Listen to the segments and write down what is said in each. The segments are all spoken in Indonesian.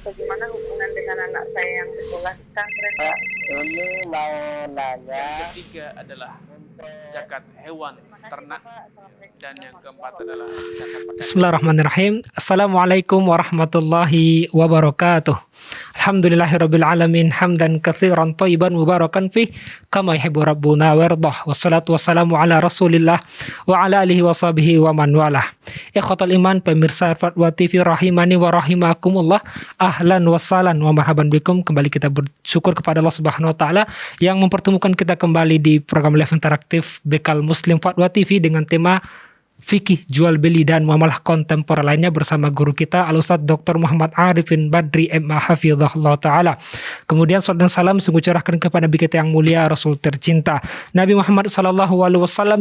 bagaimana hubungan dengan anak saya yang sekolah pesantren? Ini mau nanya. Yang ketiga adalah zakat hewan ternak, dan yang keempat adalah zakat pakaian. Bismillahirrahmanirrahim. Assalamualaikum warahmatullahi wabarakatuh. Alhamdulillahirabbil alamin hamdan katsiran thayyiban mubarakan fih kama yuhibbu rabbuna wa yardah. Wassalatu wassalamu ala Rasulillah wa ala alihi washabihi wa man walah. Ikhwatal iman, pemirsa Fatwa TV rahimani wa rahimakumullah. Ahlan wassalan wa marhaban bikum. Kembali kita bersyukur kepada Allah Subhanahu wa taala yang mempertemukan kita kembali di program live interaktif Bekal Muslim Fatwa TV dengan tema fikih jual beli dan muamalah kontemporer lainnya bersama guru kita Al-Ustadz Dr. Muhammad Arifin Badri MA Hafizahullah Ta'ala. Kemudian salam dan salam sungguh curahkan kepada Nabi kita yang mulia, Rasul tercinta Nabi Muhammad SAW,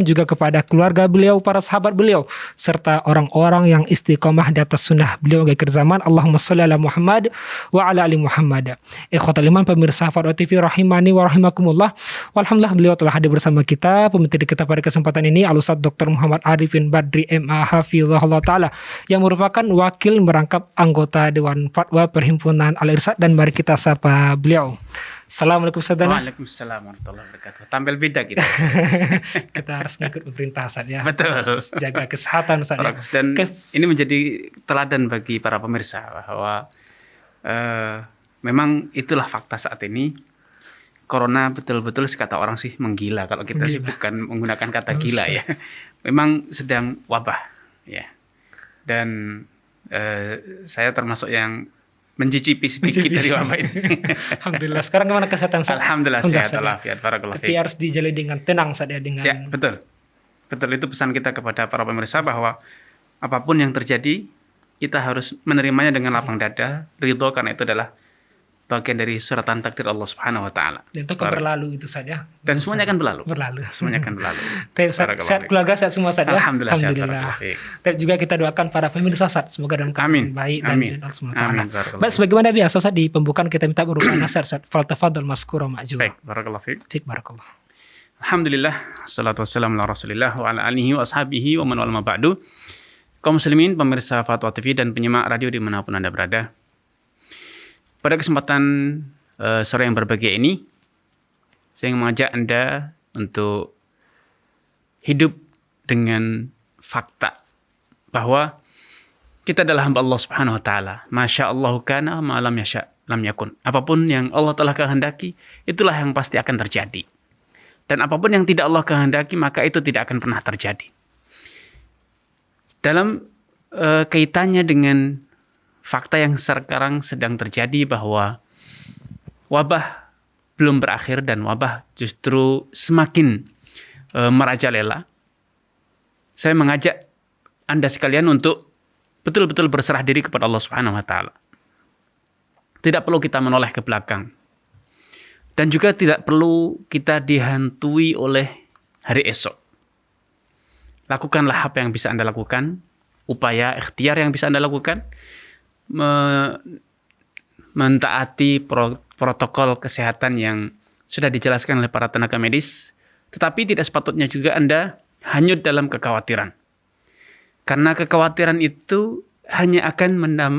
juga kepada keluarga beliau, para sahabat beliau, serta orang-orang yang istiqomah di atas sunnah beliau hingga akhir zaman. Allahumma sholli ala Muhammad wa ala ali Muhammad. Ikhwatal iman, pemirsa Fatwa TV rahimani wa rahimakumullah. Alhamdulillah beliau telah hadir bersama kita. Pemateri kita pada kesempatan ini Al-Ustadz Dr. Muhammad Arifin Badri MA Hafizahullah Ta'ala yang merupakan wakil merangkap anggota Dewan Fatwa Perhimpunan Al-Irsyad, dan mari kita sapa beliau. Assalamualaikum Ustaz. Waalaikumsalam warahmatullahi wabarakatuh. Tampil beda kita. Kita harus ngikut pemerintah Ustaz ya. Betul. Jaga kesehatan Ustaz ya. Dan ini menjadi teladan bagi para pemirsa bahwa memang itulah fakta saat ini. Corona betul-betul sekata orang sih menggila. Kalau kita sih bukan menggunakan kata gila ya. Memang sedang wabah ya. Dan saya termasuk yang mencicipi sedikit dari wabah ini. Alhamdulillah. Sekarang gimana kesehatan Ustaz? Alhamdulillah sehat walafiat. Tapi harus dijalani dengan tenang saja dengan. Ya, betul. Betul, itu pesan kita kepada para pemirsa bahwa apapun yang terjadi kita harus menerimanya dengan lapang dada, ridho, karena itu adalah bagian dari suratan takdir Allah Subhanahu wa taala. Dan itu akan berlalu itu saja. Dan semuanya akan berlalu. Semuanya akan berlalu. Sehat keluarga, sehat semua saja. Alhamdulillah. Dan juga kita doakan para pemirsa Ustaz semoga dalam keadaan baik dan Allah Subhanahu wa taala. Baik, sebagaimana biasa Ustaz di pembukaan kita minta berupa nasihat Ustaz. Faltafadhal mazkura ma'jura. Baik, barakallahu fiik. Barakallah. Alhamdulillah, salatu wassalamu ala Rasulillah wa ala alihi wa ashabihi wa man wala ba'du. Kaum muslimin, pemirsa Fatwa TV dan penyimak radio dimanapun Anda berada. Pada kesempatan sore yang berbahagia ini, saya ingin mengajak Anda untuk hidup dengan fakta bahwa kita adalah hamba Allah Subhanahu wa taala. Masya Allahu kana ma lam yasha lam yakun. Apapun yang Allah telah kehendaki, itulah yang pasti akan terjadi. Dan apapun yang tidak Allah kehendaki, maka itu tidak akan pernah terjadi. Dalam kaitannya dengan fakta yang sekarang sedang terjadi bahwa wabah belum berakhir dan wabah justru semakin merajalela. Saya mengajak Anda sekalian untuk betul-betul berserah diri kepada Allah Subhanahu wa taala. Tidak perlu kita menoleh ke belakang. Dan juga tidak perlu kita dihantui oleh hari esok. Lakukanlah apa yang bisa Anda lakukan, upaya ikhtiar yang bisa Anda lakukan, mentaati protokol kesehatan yang sudah dijelaskan oleh para tenaga medis, tetapi tidak sepatutnya juga Anda hanyut dalam kekhawatiran. Karena kekhawatiran itu hanya akan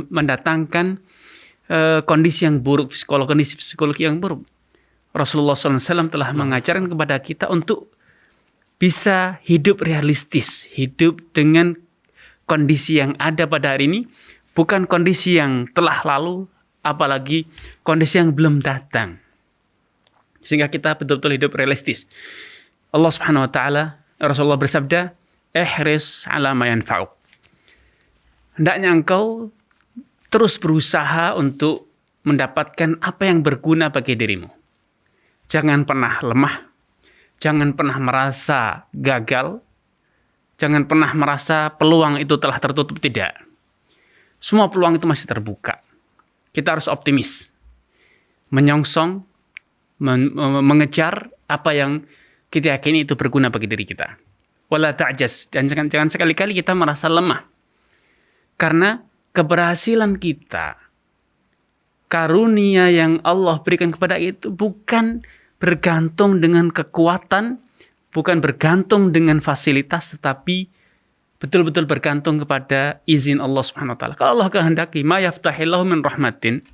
mendatangkan kondisi yang buruk, kondisi psikologi yang buruk. Rasulullah SAW telah mengajarkan kepada kita untuk bisa hidup realistis, hidup dengan kondisi yang ada pada hari ini, bukan kondisi yang telah lalu, apalagi kondisi yang belum datang. Sehingga kita betul-betul hidup realistis. Allah Subhanahu wa taala, Rasulullah bersabda, "Ihris 'ala ma yanfa'uk." Hendaknya engkau terus berusaha untuk mendapatkan apa yang berguna bagi dirimu. Jangan pernah lemah, jangan pernah merasa gagal, jangan pernah merasa peluang itu telah tertutup, tidak. Semua peluang itu masih terbuka. Kita harus optimis. Menyongsong, mengejar apa yang kita yakini itu berguna bagi diri kita. Wala ta'jaz. Dan jangan sekali-kali kita merasa lemah. Karena keberhasilan kita, karunia yang Allah berikan kepada itu bukan bergantung dengan kekuatan, bukan bergantung dengan fasilitas, tetapi betul-betul bergantung kepada izin Allah Subhanahu wa taala. Kalau Allah kehendaki, ma yaftahillahu min rahmatin,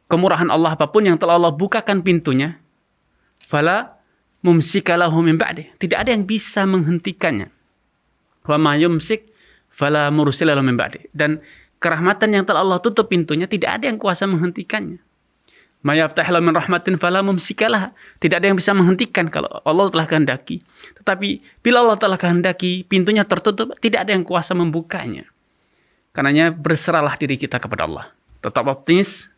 kemurahan Allah apapun yang telah Allah bukakan pintunya, fala mumsikalahu min ba'di. Tidak ada yang bisa menghentikannya. Wa ma yumsik fala mursilahu min ba'di. Dan kerahmatan yang telah Allah tutup pintunya, tidak ada yang kuasa menghentikannya. Ma yaftahillahu min rahmatin fala mumsikalah. Tidak ada yang bisa menghentikan kalau Allah telah kehendaki. Tetapi bila Allah telah kehendaki, pintunya tertutup, tidak ada yang kuasa membukanya. Karenanya berserahlah diri kita kepada Allah. Tetap optimis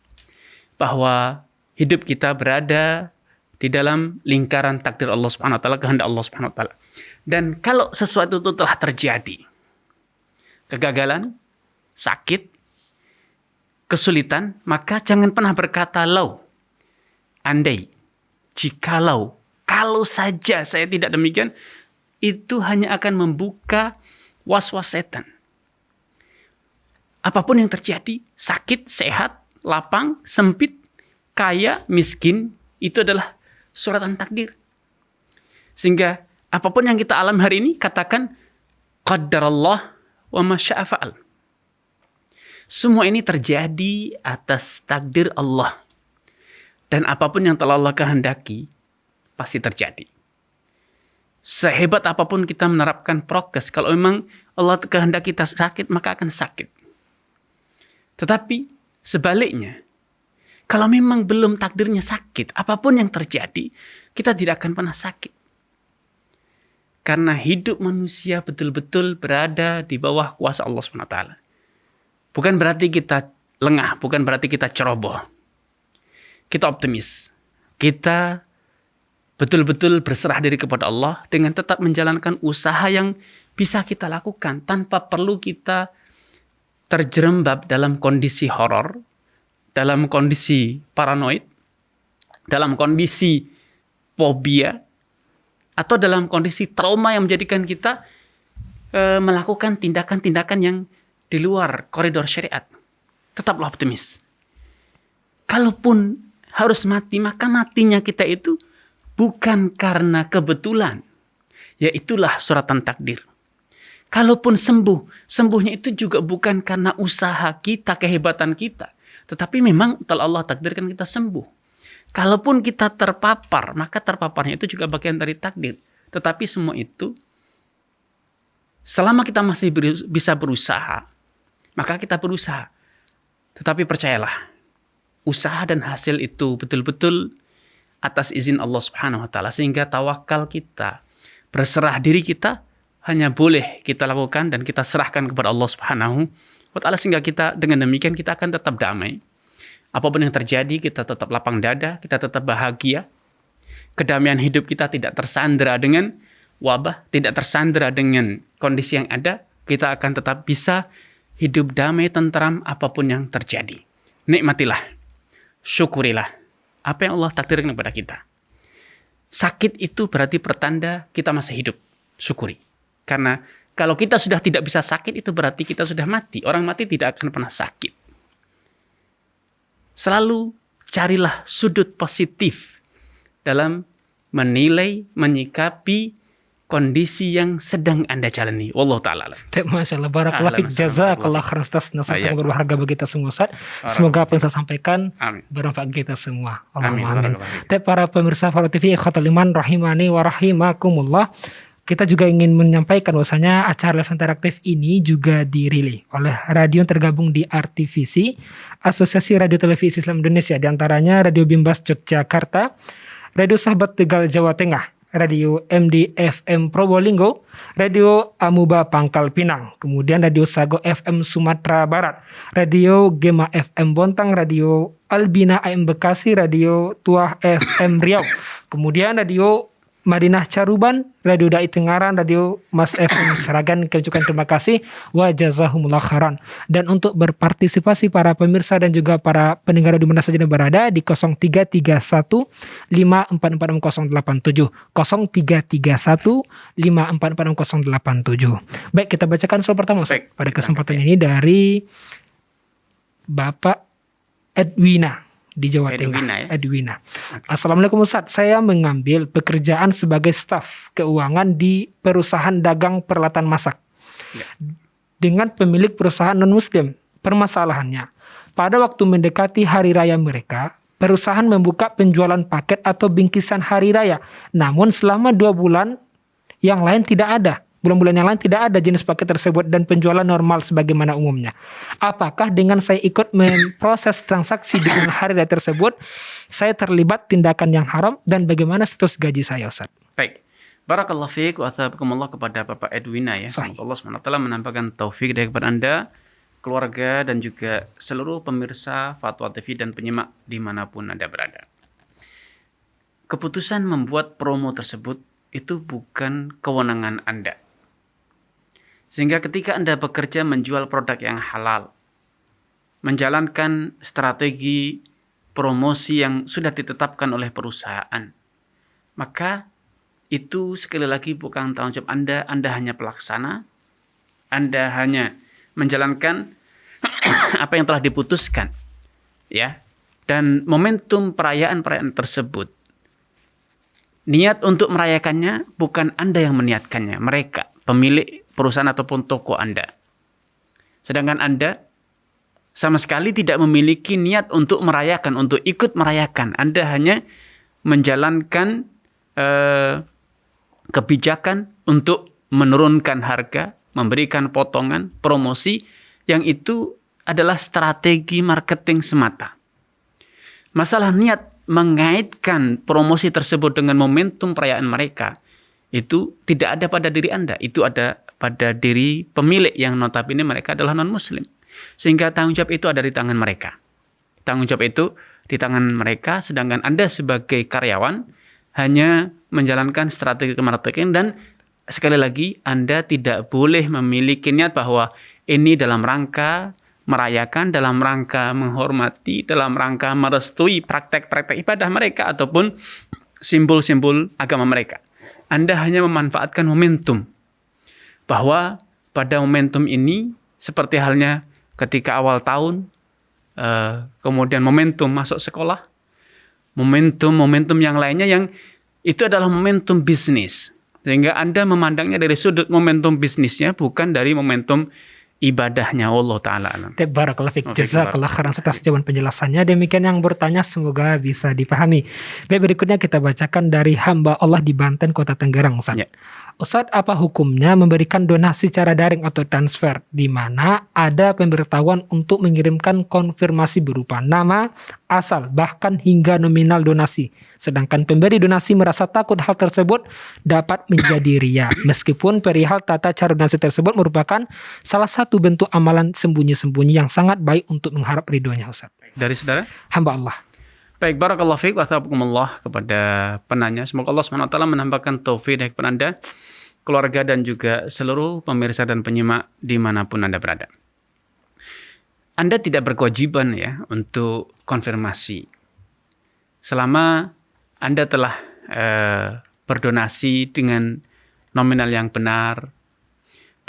bahwa hidup kita berada di dalam lingkaran takdir Allah Subhanahu wa taala, kehendak Allah Subhanahu wa taala. Dan kalau sesuatu itu telah terjadi, kegagalan, sakit, kesulitan, maka jangan pernah berkata lau, andai, jikalau, kalau saja saya tidak demikian, itu hanya akan membuka was-was setan. Apapun yang terjadi, sakit, sehat, lapang, sempit, kaya, miskin, itu adalah suratan takdir. Sehingga apapun yang kita alami hari ini, katakan qaddarallah wa ma syaa fa'al. Semua ini terjadi atas takdir Allah. Dan apapun yang telah Allah kehendaki, pasti terjadi. Sehebat apapun kita menerapkan prokes, kalau memang Allah kehendaki kita sakit, maka akan sakit. Tetapi sebaliknya, kalau memang belum takdirnya sakit, apapun yang terjadi, kita tidak akan pernah sakit. Karena hidup manusia betul-betul berada di bawah kuasa Allah SWT. Bukan berarti kita lengah, bukan berarti kita ceroboh. Kita optimis. Kita betul-betul berserah diri kepada Allah dengan tetap menjalankan usaha yang bisa kita lakukan tanpa perlu kita terjerembab dalam kondisi horor, dalam kondisi paranoid, dalam kondisi fobia, atau dalam kondisi trauma yang menjadikan kita melakukan tindakan-tindakan yang di luar koridor syariat. Tetaplah optimis. Kalaupun harus mati, maka matinya kita itu bukan karena kebetulan. Yaitulah suratan takdir. Kalaupun sembuhnya itu juga bukan karena usaha kita, kehebatan kita. Tetapi memang telah Allah takdirkan kita sembuh. Kalaupun kita terpapar, maka terpaparnya itu juga bagian dari takdir. Tetapi semua itu, selama kita masih bisa berusaha, maka kita berusaha. Tetapi percayalah, usaha dan hasil itu betul-betul atas izin Allah Subhanahu wa taala, sehingga tawakal kita, berserah diri kita hanya boleh kita lakukan dan kita serahkan kepada Allah Subhanahu wa taala, sehingga kita dengan demikian kita akan tetap damai. Apapun yang terjadi, kita tetap lapang dada, kita tetap bahagia. Kedamaian hidup kita tidak tersandera dengan wabah, tidak tersandera dengan kondisi yang ada. Kita akan tetap bisa hidup damai, tentram, apapun yang terjadi. Nikmatilah, syukurilah apa yang Allah takdirkan kepada kita. Sakit itu berarti pertanda kita masih hidup. Syukuri. Karena kalau kita sudah tidak bisa sakit, itu berarti kita sudah mati. Orang mati tidak akan pernah sakit. Selalu carilah sudut positif dalam menilai, menyikapi kondisi yang sedang Anda jalani. Wallahu ta'ala. Masya Allah, barakallah fiik, jazakallah khairan atas nasihat yang berharga bagi kita semua, Ustaz. Semoga apa yang saya sampaikan bermanfaat kita semua. Allahumma amin. Para pemirsa Farah TV ikhwatal iman rahimani wa rahimakumullah, kita juga ingin menyampaikan bahwasanya acara live interaktif ini juga dirilis oleh radio yang tergabung di RTVC, Asosiasi Radio Televisi Islam Indonesia, diantaranya Radio Bimbas Yogyakarta, Radio Sahabat Tegal Jawa Tengah, Radio MD FM Probolinggo, Radio Amuba Pangkal Pinang, kemudian Radio Sago FM Sumatera Barat, Radio Gema FM Bontang, Radio Albina AM Bekasi, Radio Tuah FM Riau, kemudian Radio Madinah Caruban, Radio Dai Tengaran, Radio Mas FM Seragan. Kami ucapkan terima kasih wa jazahumullah khairan. Dan untuk berpartisipasi para pemirsa dan juga para pendengar di mana saja berada di 0331 5446087 0331 5446087. Baik, kita bacakan soal pertama pada kesempatan ini dari Bapak Edwina di Jawa Tengah. Edwina. Assalamualaikum Ustaz, saya mengambil pekerjaan sebagai staf keuangan di perusahaan dagang peralatan masak. Ya. dengan pemilik perusahaan non-muslim. Permasalahannya, pada waktu mendekati hari raya mereka, perusahaan membuka penjualan paket atau bingkisan hari raya. Namun selama 2 bulan yang lain tidak ada. Bulan-bulan yang lain tidak ada jenis paket tersebut dan penjualan normal sebagaimana umumnya. Apakah dengan saya ikut memproses transaksi di hari raya tersebut, saya terlibat tindakan yang haram dan bagaimana status gaji saya, Ustaz? Baik. Barakallahu fiik wa athabakumullah kepada Bapak Edwina ya. Sahih. Semoga Allah SWT menampakkan taufik dari kepada Anda, keluarga dan juga seluruh pemirsa Fatwa TV dan penyimak dimanapun Anda berada. Keputusan membuat promo tersebut itu bukan kewenangan Anda. Sehingga ketika Anda bekerja menjual produk yang halal, menjalankan strategi promosi yang sudah ditetapkan oleh perusahaan, maka itu sekali lagi bukan tanggung jawab Anda. Anda hanya pelaksana, Anda hanya menjalankan apa yang telah diputuskan, ya. Dan momentum perayaan tersebut, niat untuk merayakannya bukan Anda yang meniatkannya, mereka, pemilik perusahaan ataupun toko Anda. Sedangkan Anda sama sekali tidak memiliki niat untuk merayakan, untuk ikut merayakan. Anda hanya menjalankan kebijakan untuk menurunkan harga, memberikan potongan, promosi, yang itu adalah strategi marketing semata. Masalah niat mengaitkan promosi tersebut dengan momentum perayaan mereka, itu tidak ada pada diri Anda, itu ada pada diri pemilik yang notabene mereka adalah non-muslim. Sehingga tanggung jawab itu ada di tangan mereka. Tanggung jawab itu di tangan mereka, sedangkan Anda sebagai karyawan hanya menjalankan strategi marketing. Dan sekali lagi, Anda tidak boleh memiliki niat bahwa ini dalam rangka merayakan, dalam rangka menghormati, dalam rangka merestui praktek-praktek ibadah mereka ataupun simbol-simbol agama mereka. Anda hanya memanfaatkan momentum, bahwa pada momentum ini seperti halnya ketika awal tahun, kemudian momentum masuk sekolah, momentum yang lainnya yang itu adalah momentum bisnis. Sehingga Anda memandangnya dari sudut momentum bisnisnya, bukan dari momentum ibadahnya. Allah Ta'ala alam. Barakallahu fiik. Jazakallah khairan atas jawaban penjelasannya. Demikian yang bertanya, semoga bisa dipahami. Baik, berikutnya kita bacakan dari hamba Allah di Banten, Kota Tangerang, Ustaz. Ya. Ustaz, apa hukumnya memberikan donasi secara daring atau transfer, di mana ada pemberitahuan untuk mengirimkan konfirmasi berupa nama, asal, bahkan hingga nominal donasi. Sedangkan pemberi donasi merasa takut hal tersebut dapat menjadi riya. Meskipun perihal tata cara donasi tersebut merupakan salah satu bentuk amalan sembunyi-sembunyi yang sangat baik untuk mengharap ridhonya, Ustaz. Dari saudara? Hamba Allah. Baik, barakallahu fiik wa athabakumullah kepada penanya. Semoga Allah SWT menampakkan taufik dari kepada Anda, keluarga dan juga seluruh pemirsa dan penyimak dimanapun Anda berada. Anda tidak berkewajiban ya untuk konfirmasi selama Anda telah berdonasi dengan nominal yang benar,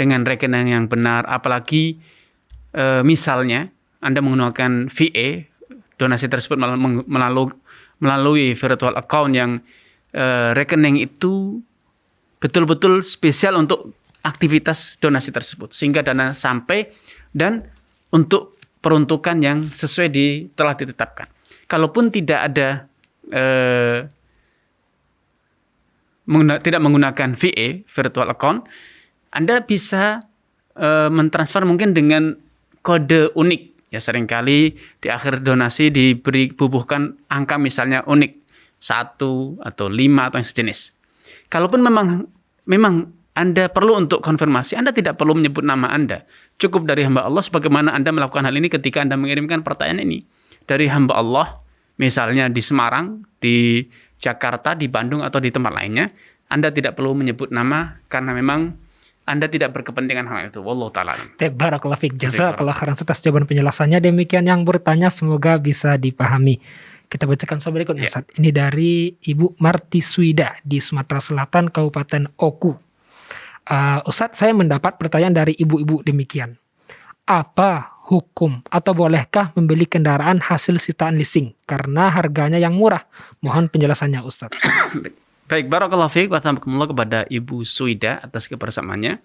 dengan rekening yang benar. Apalagi misalnya Anda menggunakan VA, donasi tersebut melalui virtual account yang rekening itu betul-betul spesial untuk aktivitas donasi tersebut, sehingga dana sampai dan untuk peruntukan yang sesuai telah ditetapkan. Kalaupun tidak ada tidak menggunakan VA, virtual account, Anda bisa mentransfer mungkin dengan kode unik. Ya, seringkali di akhir donasi bubuhkan angka misalnya unik 1 atau 5 atau yang sejenis. Kalaupun memang Anda perlu untuk konfirmasi, Anda tidak perlu menyebut nama Anda. Cukup dari hamba Allah, sebagaimana Anda melakukan hal ini ketika Anda mengirimkan pertanyaan ini. Dari hamba Allah, misalnya di Semarang, di Jakarta, di Bandung, atau di tempat lainnya, Anda tidak perlu menyebut nama karena memang Anda tidak berkepentingan hal itu. Wallahu ta'ala. Barakallahu fiik. Jazakallah khairan atas jawaban penjelasannya. Demikian yang bertanya, semoga bisa dipahami. Kita bacakan soal berikutnya, Ustaz. Ini dari Ibu Marti Suida di Sumatera Selatan, Kabupaten Oku. Ustaz, saya mendapat pertanyaan dari ibu-ibu demikian. Apa hukum atau bolehkah membeli kendaraan hasil sitaan leasing karena harganya yang murah? Mohon penjelasannya, Ustaz. Baik, barakallahu fiik wa ta'ala kepada Ibu Suida atas kebersamaannya.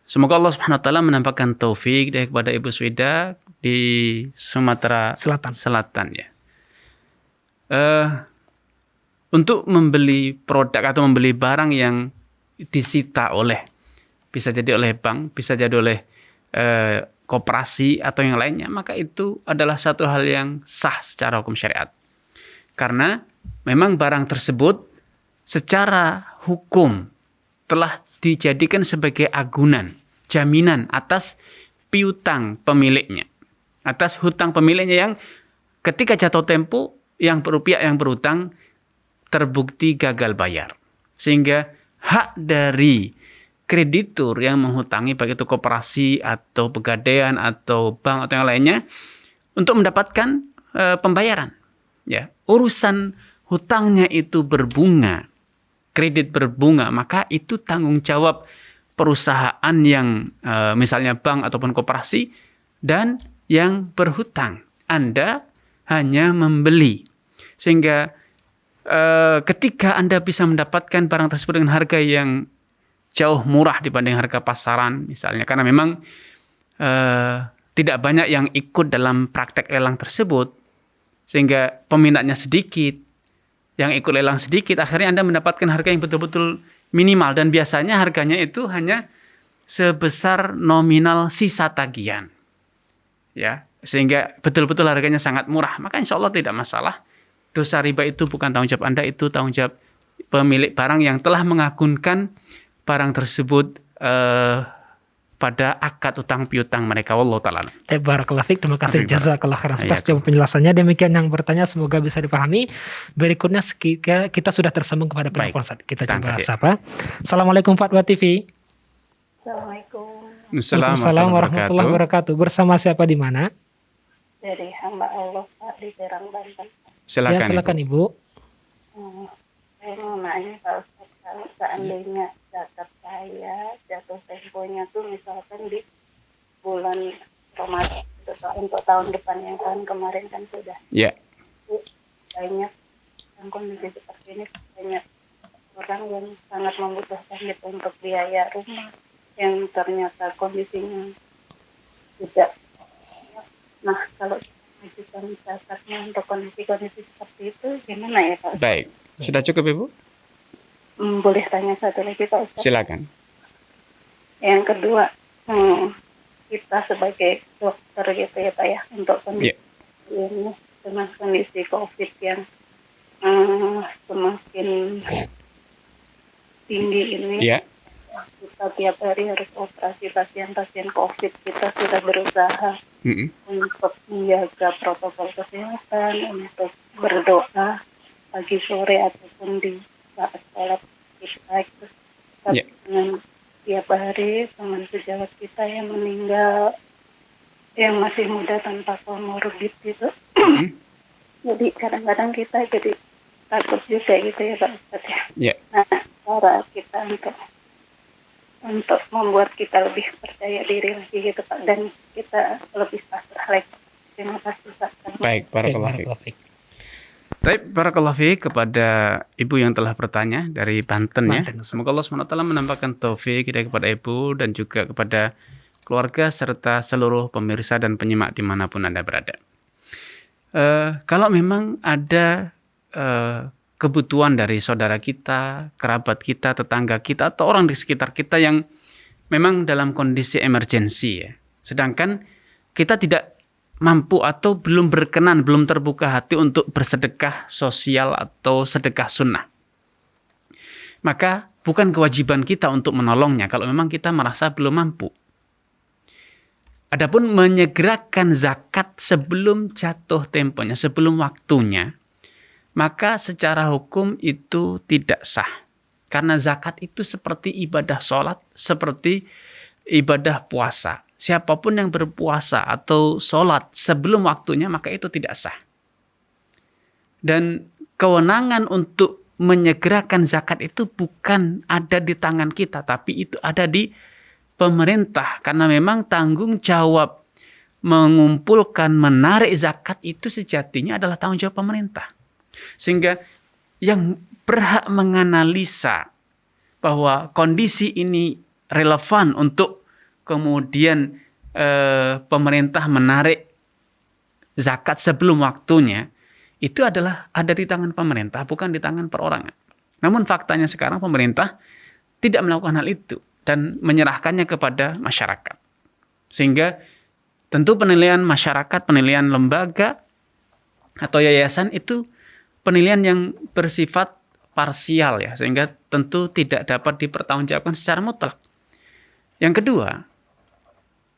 Semoga Allah Subhanahu wa taala menampakkan taufik kepada Ibu Swida di Sumatera Selatan ya. Untuk membeli produk atau membeli barang yang disita oleh, bisa jadi oleh bank, bisa jadi oleh koperasi atau yang lainnya, maka itu adalah satu hal yang sah secara hukum syariat. Karena memang barang tersebut secara hukum telah dijadikan sebagai agunan, jaminan atas piutang pemiliknya, atas hutang pemiliknya yang ketika jatuh tempo yang pihak yang berhutang terbukti gagal bayar. Sehingga hak dari kreditur yang menghutangi, baik itu koperasi atau pegadaian atau bank atau yang lainnya, untuk mendapatkan pembayaran. Ya, urusan hutangnya itu berbunga, kredit berbunga, maka itu tanggung jawab perusahaan yang misalnya bank ataupun koperasi dan yang berhutang. Anda hanya membeli. Sehingga ketika Anda bisa mendapatkan barang tersebut dengan harga yang jauh murah dibanding harga pasaran misalnya, karena memang tidak banyak yang ikut dalam praktek lelang tersebut, sehingga peminatnya sedikit, yang ikut lelang sedikit, akhirnya Anda mendapatkan harga yang betul-betul minimal, dan biasanya harganya itu hanya sebesar nominal sisa tagihan. Ya, sehingga betul-betul harganya sangat murah. Maka insya Allah tidak masalah. Dosa riba itu bukan tanggung jawab Anda, itu tanggung jawab pemilik barang yang telah mengagunkan barang tersebut pada akad utang piutang mereka. Wallahu ta'ala. Barakallahu fiik, terima kasih jazakallah khairan atas jawab penjelasannya. Demikian yang bertanya, semoga bisa dipahami. Berikutnya kita sudah tersambung kepada penelpon. Kita coba sapa. Assalamualaikum Fatwa TV. Assalamualaikum. Waalaikumsalam warahmatullahi wabarakatuh. Bersama siapa di mana? Dari hamba Allah Pak di Serang, Banten. Silakan. Ya, silakan Ibu. Saya mau nanya Pak Ustaz, kalau seandainya zakat saya jatuh temponya tuh misalkan di bulan Ramadan untuk tahun depan, yang tahun kemarin kan sudah. Ya. Banyak yang kondisi seperti ini, banyak orang yang sangat membutuhkan gitu untuk biaya rumah yang ternyata kondisinya tidak. Nah, kalau bisa zakatnya untuk kondisi-kondisi seperti itu gimana ya Pak? Baik, sudah cukup Ibu? Boleh tanya satu lagi Pak Ustaz? Silakan. Yang kedua, kita sebagai dokter gitu ya Pak ya, untuk kondisi ini dengan kondisi COVID yang semakin tinggi ini, kita tiap hari harus operasi pasien-pasien COVID. Kita sudah berusaha untuk menjaga protokol kesehatan, untuk berdoa pagi sore ataupun di saat sholat kita itu. Dengan tiap hari teman sejawat kita yang meninggal, yang masih muda tanpa komorbid gitu. Jadi kadang-kadang kita jadi takut juga gitu ya Pak Ustadz ya. Nah, cara kita untuk membuat kita lebih percaya diri lagi gitu Pak, dan kita lebih pasrah lagi. Terima kasih Pak. Baik, barakallahu fiik. Baik, barakallahu fiik kepada Ibu yang telah bertanya dari Banten ya. Semoga Allah SWT menampakkan taufik kepada Ibu dan juga kepada keluarga serta seluruh pemirsa dan penyimak dimanapun Anda berada. Kalau memang ada kebutuhan dari saudara kita, kerabat kita, tetangga kita, atau orang di sekitar kita yang memang dalam kondisi emergensi ya, sedangkan kita tidak mampu atau belum berkenan, belum terbuka hati untuk bersedekah sosial atau sedekah sunnah, maka bukan kewajiban kita untuk menolongnya kalau memang kita merasa belum mampu. Adapun menyegerakan zakat sebelum jatuh temponya, sebelum waktunya, maka secara hukum itu tidak sah. Karena zakat itu seperti ibadah sholat, seperti ibadah puasa. Siapapun yang berpuasa atau sholat sebelum waktunya, maka itu tidak sah. Dan kewenangan untuk menyegerakan zakat itu bukan ada di tangan kita, tapi itu ada di pemerintah. Karena memang tanggung jawab mengumpulkan, menarik zakat itu sejatinya adalah tanggung jawab pemerintah. Sehingga yang berhak menganalisa bahwa kondisi ini relevan untuk kemudian pemerintah menarik zakat sebelum waktunya, itu adalah ada di tangan pemerintah, bukan di tangan perorangan. Namun faktanya sekarang pemerintah tidak melakukan hal itu dan menyerahkannya kepada masyarakat. Sehingga tentu penilaian masyarakat, penilaian lembaga atau yayasan itu penilaian yang bersifat parsial ya, sehingga tentu tidak dapat dipertanggungjawabkan secara mutlak. Yang kedua,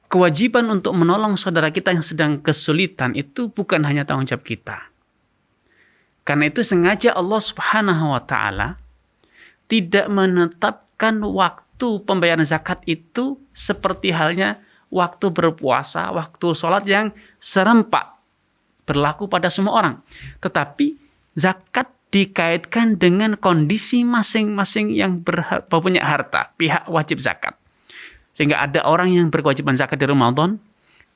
kewajiban untuk menolong saudara kita yang sedang kesulitan itu bukan hanya tanggung jawab kita. Karena itu sengaja Allah Subhanahu wa taala tidak menetapkan waktu pembayaran zakat itu seperti halnya waktu berpuasa, waktu sholat yang serempak berlaku pada semua orang. Tetapi zakat dikaitkan dengan kondisi masing-masing yang punya harta, pihak wajib zakat. Sehingga ada orang yang berkewajiban zakat di Ramadan,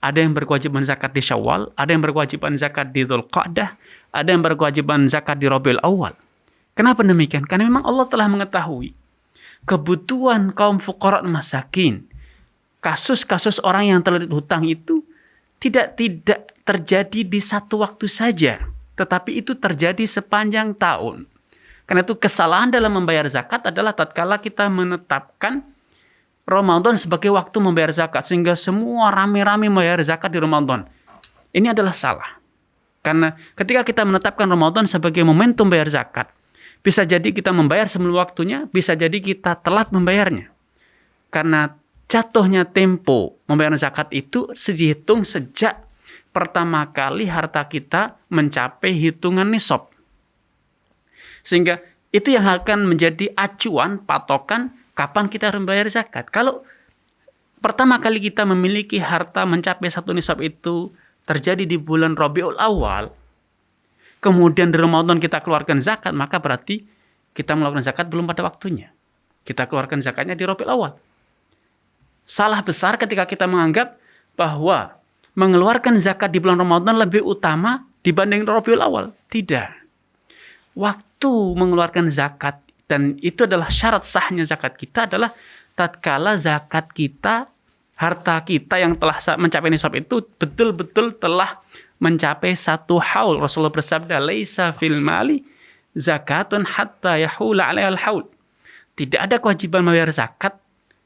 ada yang berkewajiban zakat di Syawal, ada yang berkewajiban zakat di Dzulqa'dah, ada yang berkewajiban zakat di Rabiul Awal. Kenapa demikian? Karena memang Allah telah mengetahui kebutuhan kaum fuqara masakin. Kasus-kasus orang yang terlilit hutang itu tidak terjadi di satu waktu saja, tetapi itu terjadi sepanjang tahun. Karena itu kesalahan dalam membayar zakat adalah tatkala kita menetapkan Ramadan sebagai waktu membayar zakat, sehingga semua rame-rame membayar zakat di Ramadan. Ini adalah salah. Karena ketika kita menetapkan Ramadan sebagai momentum bayar zakat, bisa jadi kita membayar sebelum waktunya, bisa jadi kita telat membayarnya. Karena jatuhnya tempo membayar zakat itu dihitung sejak pertama kali harta kita mencapai hitungan nisab. Sehingga itu yang akan menjadi acuan, patokan kapan kita membayar zakat. Kalau pertama kali kita memiliki harta mencapai satu nisab itu terjadi di bulan Rabiul Awal, kemudian di Ramadan kita keluarkan zakat, maka berarti kita melakukan zakat belum pada waktunya. Kita keluarkan zakatnya di Rabiul Awal. Salah besar ketika kita menganggap bahwa mengeluarkan zakat di bulan Ramadan lebih utama dibanding Rabiul Awal. Tidak. Waktu mengeluarkan zakat, dan itu adalah syarat sahnya zakat kita, adalah tatkala zakat kita, harta kita yang telah mencapai nisab itu betul-betul telah mencapai satu haul. Rasulullah bersabda, "Laisa fil mali zakatun hatta yahula 'alaihal haul." Tidak ada kewajiban membayar zakat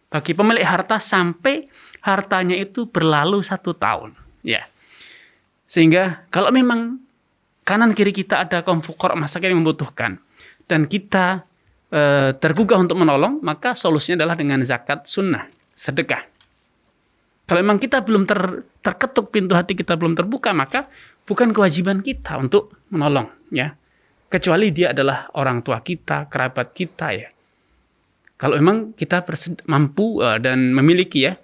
bagi pemilik harta sampai hartanya itu berlalu 1 tahun. Ya. Sehingga kalau memang kanan kiri kita ada kaum fuqara masakin yang membutuhkan, dan kita tergugah untuk menolong, maka solusinya adalah dengan zakat sunnah, sedekah. Kalau memang kita belum terketuk, pintu hati kita belum terbuka, maka bukan kewajiban kita untuk menolong, ya. Kecuali dia adalah orang tua kita, kerabat kita, ya. Kalau memang kita mampu dan memiliki, ya,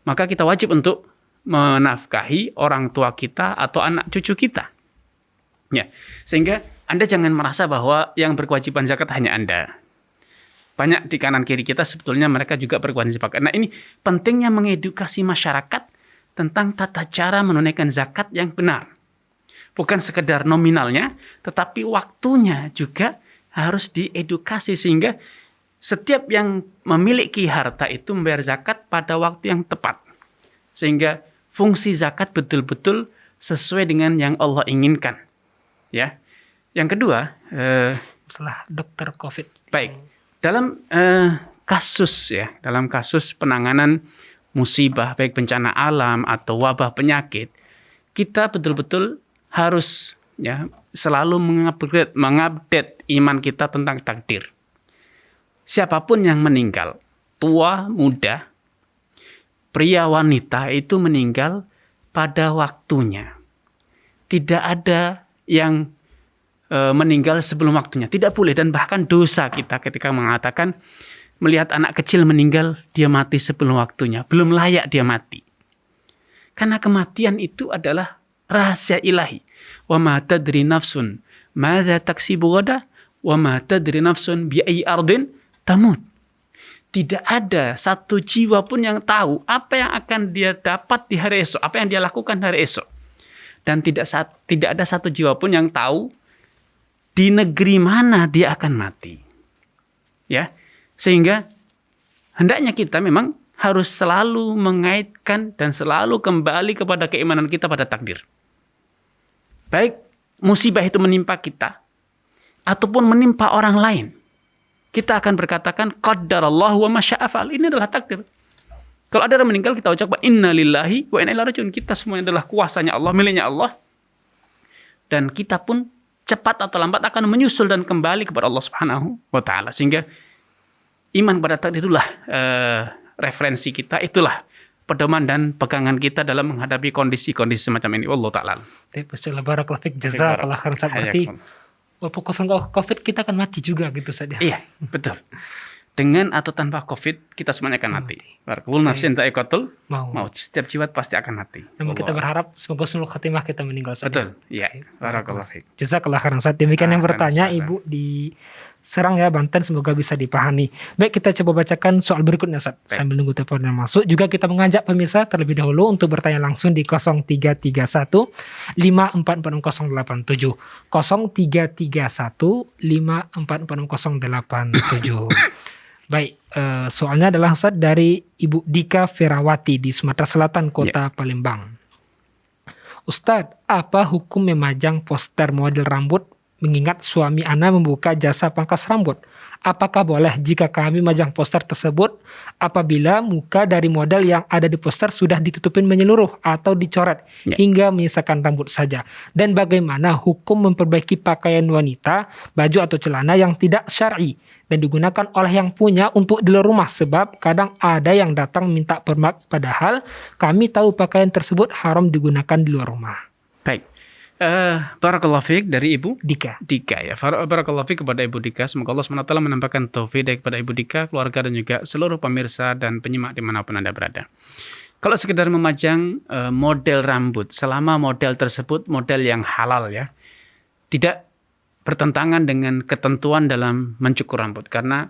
maka kita wajib untuk menafkahi orang tua kita atau anak cucu kita. Ya. Sehingga Anda jangan merasa bahwa yang berkewajiban zakat hanya Anda. Banyak di kanan kiri kita sebetulnya mereka juga berkewajiban zakat. Nah, ini pentingnya mengedukasi masyarakat tentang tata cara menunaikan zakat yang benar. Bukan sekedar nominalnya, tetapi waktunya juga harus diedukasi sehingga setiap yang memiliki harta itu membayar zakat pada waktu yang tepat. Sehingga fungsi zakat betul-betul sesuai dengan yang Allah inginkan. Ya. Yang kedua, Setelah dokter COVID. baik. Dalam kasus penanganan musibah, baik bencana alam atau wabah penyakit, kita betul-betul harus, ya, selalu mengupdate iman kita tentang takdir. Siapapun yang meninggal, tua, muda, pria, wanita, itu meninggal pada waktunya. Tidak ada yang meninggal sebelum waktunya. Tidak boleh, dan bahkan dosa kita ketika mengatakan melihat anak kecil meninggal, dia mati sebelum waktunya. Belum layak dia mati. Karena kematian itu adalah rahasia ilahi. Wa ma tadri nafsun madza taksibu ghadan wa ma tadri nafsun bi ayyi ardin tamut. Tidak ada satu jiwa pun yang tahu apa yang akan dia dapat di hari esok, apa yang dia lakukan hari esok. Dan tidak ada satu jiwa pun yang tahu di negeri mana dia akan mati. Ya. Sehingga hendaknya kita memang harus selalu mengaitkan dan selalu kembali kepada keimanan kita pada takdir. Baik musibah itu menimpa kita ataupun menimpa orang lain, kita akan berkatakan qaddarallahu wa ma syaa fa'al. Ini adalah takdir. Kalau ada orang meninggal, kita ucapkan inna lillahi wa inna ilaihi raji'un. Kita semuanya adalah kuasanya Allah, miliknya Allah. Dan kita pun cepat atau lambat akan menyusul dan kembali kepada Allah Subhanahu wa taala. Sehingga iman pada takdir itulah referensi kita, itulah pedoman dan pegangan kita dalam menghadapi kondisi-kondisi semacam ini. Wallahu taala. Barakallahu fiik, jazakallah khairan. Berarti walaupun COVID kita akan mati juga gitu saja. Iya, betul. Dengan atau tanpa COVID, kita semuanya akan mati. Barakallahu nafsin ta'iqatul maut. Setiap jiwa pasti akan mati. Namun kita berharap semoga husnul khatimah kita meninggal saja. Betul. Iya. Barakallahu fiik. Jazakallah khairan. Saat demikian yang bertanya Ibu di Serang ya, Banten, semoga bisa dipahami. Baik, kita coba bacakan soal berikutnya Ustaz. Sambil nunggu telepon yang masuk, juga kita mengajak pemirsa terlebih dahulu untuk bertanya langsung di 0331 544087. 0331 544087. Baik, soalnya adalah Ustaz dari Ibu Dika Ferawati di Sumatera Selatan, Kota Palembang. Ustadz, apa hukum memajang poster model rambut mengingat suami Ana membuka jasa pangkas rambut? Apakah boleh jika kami majang poster tersebut apabila muka dari model yang ada di poster sudah ditutupin menyeluruh atau dicoret hingga menyisakan rambut saja? Dan bagaimana hukum memperbaiki pakaian wanita, baju atau celana yang tidak syar'i dan digunakan oleh yang punya untuk di luar rumah? Sebab kadang ada yang datang minta permak padahal kami tahu pakaian tersebut haram digunakan di luar rumah. Baik. Barakallahu fiik dari Ibu Dika ya. Barakallahu fiik kepada Ibu Dika. Semoga Allah SWT menampakkan taufik kepada Ibu Dika, keluarga dan juga seluruh pemirsa dan penyimak dimanapun Anda berada. Kalau sekedar memajang model rambut, selama model tersebut model yang halal ya, tidak bertentangan dengan ketentuan dalam mencukur rambut. Karena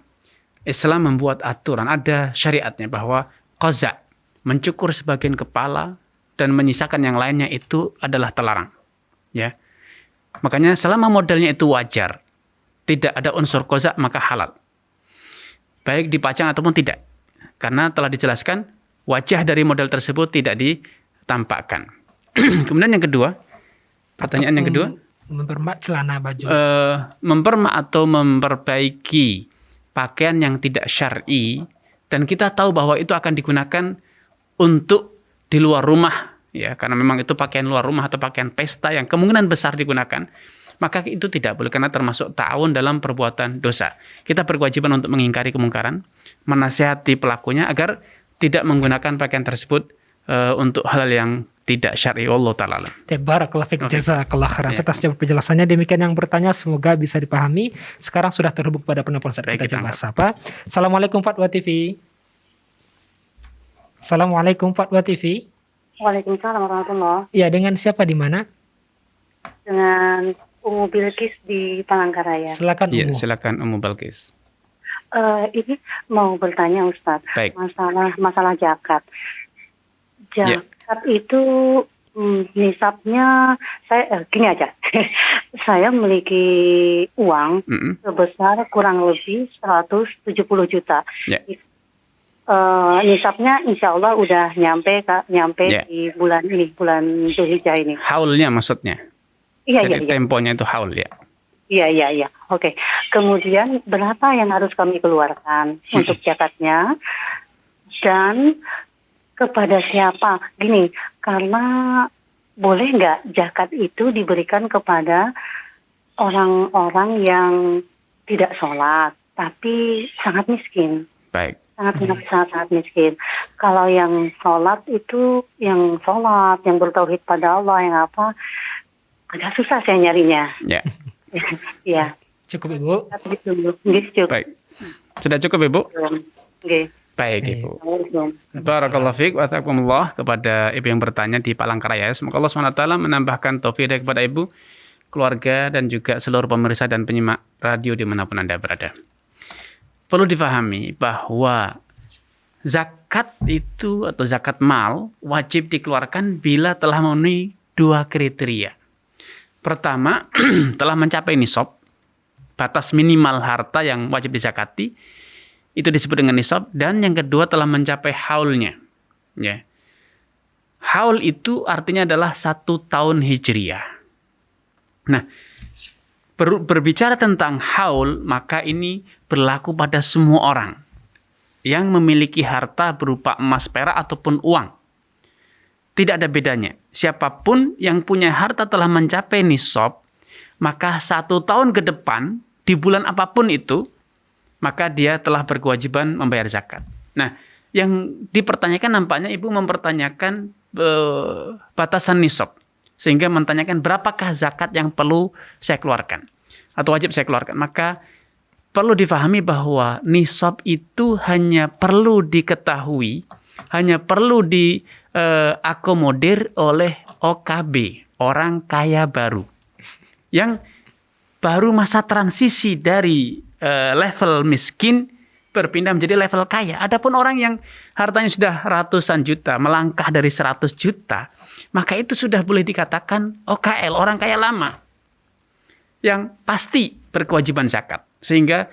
Islam membuat aturan, ada syariatnya bahwa qaza, mencukur sebagian kepala dan menyisakan yang lainnya itu adalah terlarang. Ya, makanya selama modelnya itu wajar, tidak ada unsur qaza, maka halal. Baik dipajang ataupun tidak. Karena telah dijelaskan wajah dari model tersebut tidak ditampakkan. Kemudian yang kedua, pertanyaan yang kedua, mempermak celana baju. Mempermak atau memperbaiki pakaian yang tidak syar'i dan kita tahu bahwa itu akan digunakan untuk di luar rumah. Ya, karena memang itu pakaian luar rumah atau pakaian pesta yang kemungkinan besar digunakan, maka itu tidak boleh karena termasuk ta'awun dalam perbuatan dosa. Kita berkewajiban untuk mengingkari kemungkaran, menasihati pelakunya agar tidak menggunakan pakaian tersebut untuk hal yang tidak syar'i. Allah taala. Barakallahu fiik, jazakallah khairan. Atas penjelasannya. Demikian yang bertanya, semoga bisa dipahami. Sekarang sudah terhubung pada penelpon Ustaz. Kita coba sapa. Assalamualaikum Fatwa TV. Assalamualaikum Fatwa TV. Waalaikumsalam warahmatullahi. Ya, dengan siapa di mana? Dengan Umu Bilqis di Palangkaraya. Silakan Umu. Ya, silakan Umu Bilqis. Ini mau bertanya Ustaz, Baik. masalah zakat. Zakat itu nisabnya saya gini aja. Saya memiliki uang sebesar kurang lebih 170 juta. Ya. Nisabnya insya Allah udah nyampe di bulan Zulhijjah ini. Haulnya maksudnya. Jadi temponya itu haul ya. Iya. Oke. Kemudian berapa yang harus kami keluarkan untuk zakatnya dan kepada siapa? Gini, karena boleh nggak zakat itu diberikan kepada orang-orang yang tidak sholat tapi sangat miskin. Baik. Sangat miskin. Kalau yang sholat itu, yang bertauhid pada Allah, yang apa, agak susah saya nyarinya. Ya. Iya. Cukup Ibu. Cukup. Baik. Sudah cukup Ibu? Oke. Baik Ibu. Barakallahu fiik wa taqwakumullah kepada Ibu yang bertanya di Palangkaraya. Semoga Allah SWT menambahkan taufik kepada Ibu, keluarga dan juga seluruh pemirsa dan penyimak radio dimanapun Anda berada. Perlu difahami bahwa zakat itu atau zakat mal wajib dikeluarkan bila telah memenuhi 2 kriteria. Pertama, telah mencapai nisab, batas minimal harta yang wajib dizakati. itu disebut dengan nisab, dan yang kedua telah mencapai haulnya. Ya. Haul itu artinya adalah 1 tahun hijriah. Nah, berbicara tentang haul, maka ini berlaku pada semua orang yang memiliki harta berupa emas, perak, ataupun uang. Tidak ada bedanya. Siapapun yang punya harta telah mencapai nisab, maka 1 tahun ke depan, di bulan apapun itu, maka dia telah berkewajiban membayar zakat. Nah, yang dipertanyakan nampaknya Ibu mempertanyakan batasan nisab. Sehingga menanyakan berapakah zakat yang perlu saya keluarkan atau wajib saya keluarkan. Maka perlu difahami bahwa nisab itu hanya perlu diketahui, hanya perlu diakomodir oleh OKB, orang kaya baru. Yang baru masa transisi dari level miskin berpindah menjadi level kaya. Adapun orang yang hartanya sudah ratusan juta, melangkah dari 100 juta, maka itu sudah boleh dikatakan OKL, orang kaya lama, yang pasti berkewajiban zakat. Sehingga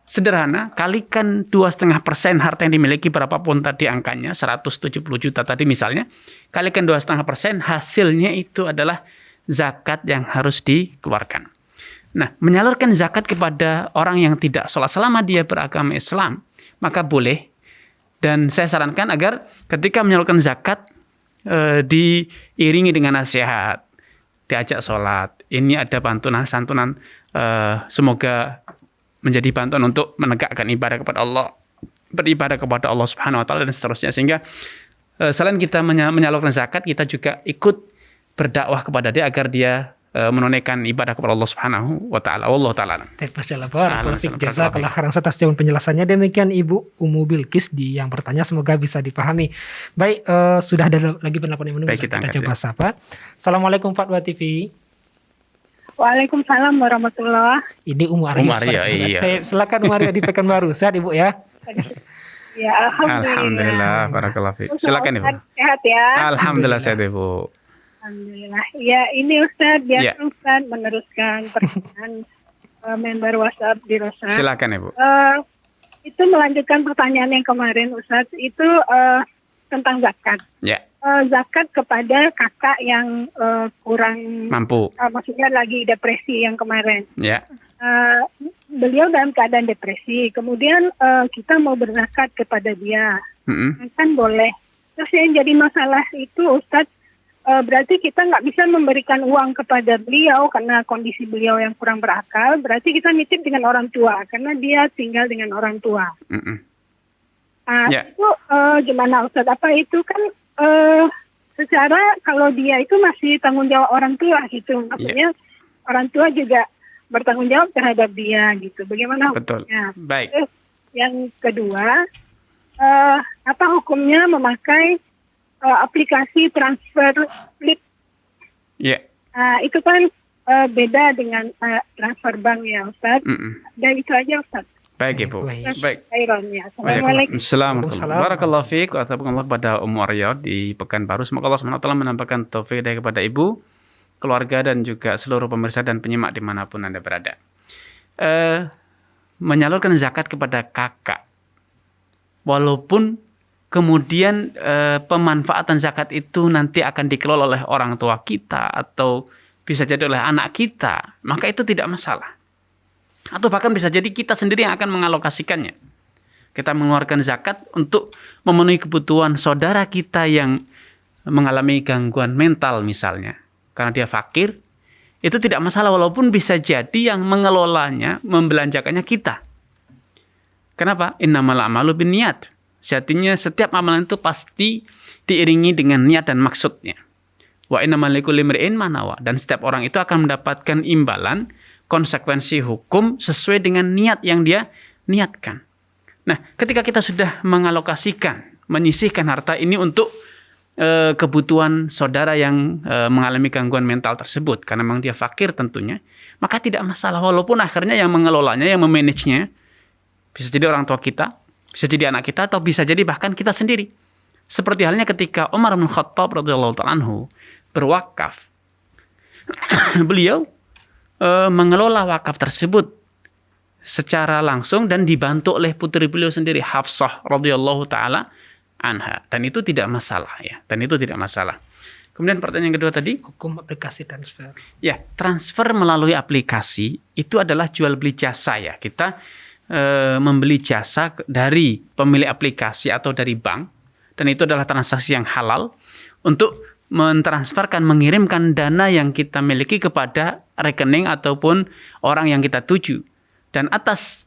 sederhana, kalikan 2,5% harta yang dimiliki, berapapun tadi angkanya, 170 juta tadi misalnya, kalikan 2,5%, hasilnya itu adalah zakat yang harus dikeluarkan. Nah, menyalurkan zakat kepada orang yang tidak sholat selama dia beragama Islam, maka boleh. Dan saya sarankan agar ketika menyalurkan zakat, diiringi dengan nasihat, diajak sholat. Ini ada santunan, semoga menjadi bantuan untuk menegakkan ibadah kepada Allah, beribadah kepada Allah Subhanahu Wa Taala dan seterusnya. Sehingga selain kita menyalurkan zakat, kita juga ikut berdakwah kepada dia agar dia menunaikan ibadah kepada Allah Subhanahu wa taala. Wallahu taala. Jazakallah khairan atas jawaban penjelasannya. Demikian Ibu Umu Bilqis yang bertanya, semoga bisa dipahami. Baik, sudah ada lagi penelpon yang menunggu. Baik, kita coba sapa. Assalamualaikum Fatwa TV. Waalaikumsalam warahmatullahi. Ini Umu Arya. Iya. Silakan Umu Arya di Pekanbaru. Sehat Ibu ya? Ya, Alhamdulillah. Barakallahu fiik. Silakan Ibu. Sehat ya. Alhamdulillah sehat Ibu. Alhamdulillah. Ya, ini Ustaz biasa Ya. Ustaz meneruskan pertanyaan member WhatsApp di Rosa. Silakan Ibu. Itu melanjutkan pertanyaan yang kemarin Ustaz, itu tentang zakat. Ya. Zakat kepada kakak yang kurang Mampu. maksudnya lagi depresi yang kemarin. Ya. Beliau dalam keadaan depresi, kemudian kita mau berzakat kepada dia, kan boleh. Terus yang jadi masalah itu Ustaz, berarti kita nggak bisa memberikan uang kepada beliau karena kondisi beliau yang kurang berakal. Berarti kita nitip dengan orang tua karena dia tinggal dengan orang tua. Itu gimana Ustaz? Apa itu kan secara kalau dia itu masih tanggung jawab orang tua gitu. Maksudnya orang tua juga bertanggung jawab terhadap dia gitu. Bagaimana hukumnya? Betul. Baik. Terus yang kedua, apa hukumnya memakai aplikasi transfer slip? Ya. Itu kan beda dengan transfer bank ya Ustaz. Dan itu aja Ustaz. Baik Ibu. Baik. Assalamualaikum. Assalamualaikum. Barakallahu fiik wa tabaarakallah pada Ummu Arya di Pekanbaru. Semoga Allah SWT menampakkan taufik hidayah kepada Ibu, keluarga dan juga seluruh pemirsa dan penyimak dimanapun Anda berada. Menyalurkan zakat kepada kakak, walaupun kemudian pemanfaatan zakat itu nanti akan dikelola oleh orang tua kita atau bisa jadi oleh anak kita, maka itu tidak masalah. Atau bahkan bisa jadi kita sendiri yang akan mengalokasikannya. Kita mengeluarkan zakat untuk memenuhi kebutuhan saudara kita yang mengalami gangguan mental misalnya. Karena dia fakir, itu tidak masalah walaupun bisa jadi yang mengelolanya, membelanjakannya kita. Kenapa? Innamal a'malu binniyat. Sejatinya setiap amalan itu pasti diiringi dengan niat dan maksudnya. Wa innamal likulli imri'in ma nawa. Dan setiap orang itu akan mendapatkan imbalan, konsekuensi hukum sesuai dengan niat yang dia niatkan. Nah, ketika kita sudah mengalokasikan, menyisihkan harta ini untuk kebutuhan saudara yang mengalami gangguan mental tersebut, karena memang dia fakir tentunya, maka tidak masalah walaupun akhirnya yang mengelolanya, yang memanagenya bisa jadi orang tua kita, bisa jadi anak kita, atau bisa jadi bahkan kita sendiri. Seperti halnya ketika Umar bin Khattab radhiyallahu ta'ala anhu berwakaf. Beliau mengelola wakaf tersebut secara langsung dan dibantu oleh putri beliau sendiri Hafsah radhiyallahu taala anha, dan itu tidak masalah ya, dan itu tidak masalah. Kemudian pertanyaan yang kedua tadi, Hukum aplikasi transfer. ya, transfer melalui aplikasi itu adalah jual beli jasa ya. Kita membeli jasa dari pemilik aplikasi atau dari bank, dan itu adalah transaksi yang halal untuk mentransferkan, mengirimkan dana yang kita miliki kepada rekening ataupun orang yang kita tuju. Dan atas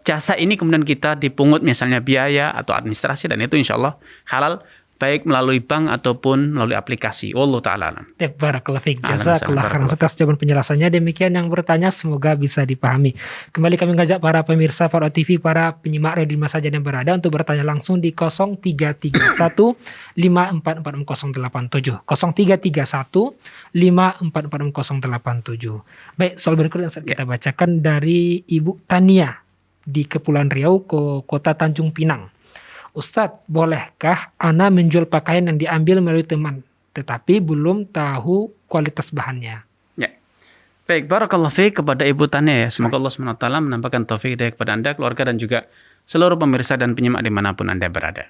jasa ini kemudian kita dipungut misalnya biaya atau administrasi, dan itu insya Allah halal, baik melalui bank ataupun melalui aplikasi. Wallahu ta'ala alam. Barakallahu fiik. Ahlan Jazakallah khairan barakallah. atas jawaban penjelasannya. Demikian yang bertanya, semoga bisa dipahami. Kembali kami ngajak para pemirsa Faro TV, para penyimak radio di masa yang berada untuk bertanya langsung di 0331 544087. 0331 544087. Baik, soal berikutnya yang kita bacakan dari Ibu Tania di Kepulauan Riau ke Kota Tanjung Pinang. Ustadz, bolehkah ana menjual pakaian yang diambil melalui teman, tetapi belum tahu kualitas bahannya? Ya. Baik, barakallahu fiik kepada Ibu Tania ya. Semoga Allah SWT menampakkan taufik hidayah kepada Anda, keluarga, dan juga seluruh pemirsa dan penyimak dimanapun Anda berada.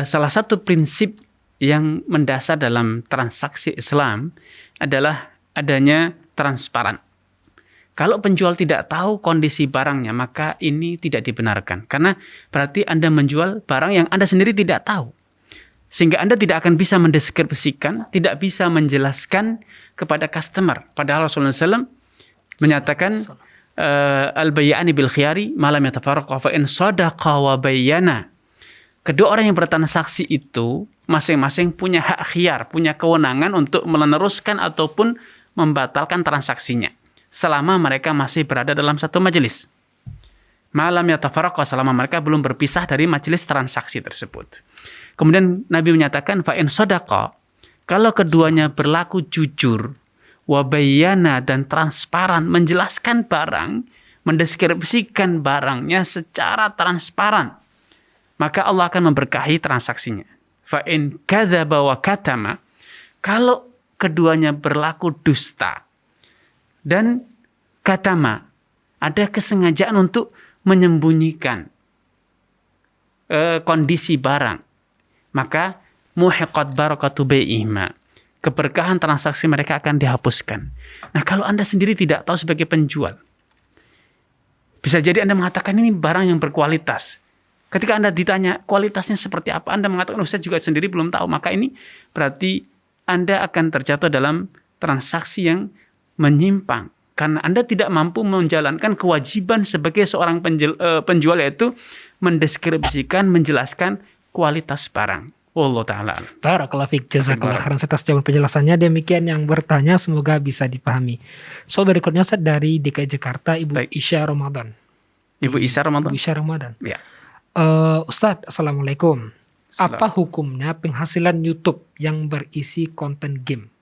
Salah satu prinsip yang mendasar dalam transaksi Islam adalah adanya transparan. Kalau penjual tidak tahu kondisi barangnya, maka ini tidak dibenarkan. Karena berarti Anda menjual barang yang Anda sendiri tidak tahu. Sehingga Anda tidak akan bisa mendeskripsikan, tidak bisa menjelaskan kepada customer. Padahal Rasulullah SAW menyatakan, al-bayyani bil khiyari ma lam yatafarraqa fa in sadaqa wa bayyana. Kedua orang yang bertransaksi itu masing-masing punya hak khiyar, punya kewenangan untuk meneruskan ataupun membatalkan transaksinya selama mereka masih berada dalam satu majelis. Malam yatafarraqa, selama mereka belum berpisah dari majelis transaksi tersebut. Kemudian Nabi menyatakan fa in sadaqa, kalau keduanya berlaku jujur, wa bayyana, dan transparan, menjelaskan barang, mendeskripsikan barangnya secara transparan, maka Allah akan memberkahi transaksinya. Fa in kadzaba wa katama, kalau keduanya berlaku dusta dan katama, ada kesengajaan untuk menyembunyikan kondisi barang, maka muhiqat barakatu bai'ihima, keberkahan transaksi mereka akan dihapuskan. Nah, kalau Anda sendiri tidak tahu sebagai penjual, bisa jadi Anda mengatakan ini barang yang berkualitas. Ketika Anda ditanya kualitasnya seperti apa, Anda mengatakan saya juga sendiri belum tahu, maka ini berarti Anda akan terjatuh dalam transaksi yang menyimpang. Karena Anda tidak mampu menjalankan kewajiban sebagai seorang penjual, yaitu mendeskripsikan, menjelaskan kualitas barang. Allah Ta'ala. Barakallahu fiik. Jazakallah khairan atas jawaban penjelasannya. Demikian yang bertanya, semoga bisa dipahami. Soal berikutnya dari DKI Jakarta, Ibu Isya Ramadan. Ibu Isya Ramadan. Ibu Isya Ramadan. Ya. Ustadz, Assalamualaikum. Apa hukumnya penghasilan YouTube yang berisi konten game?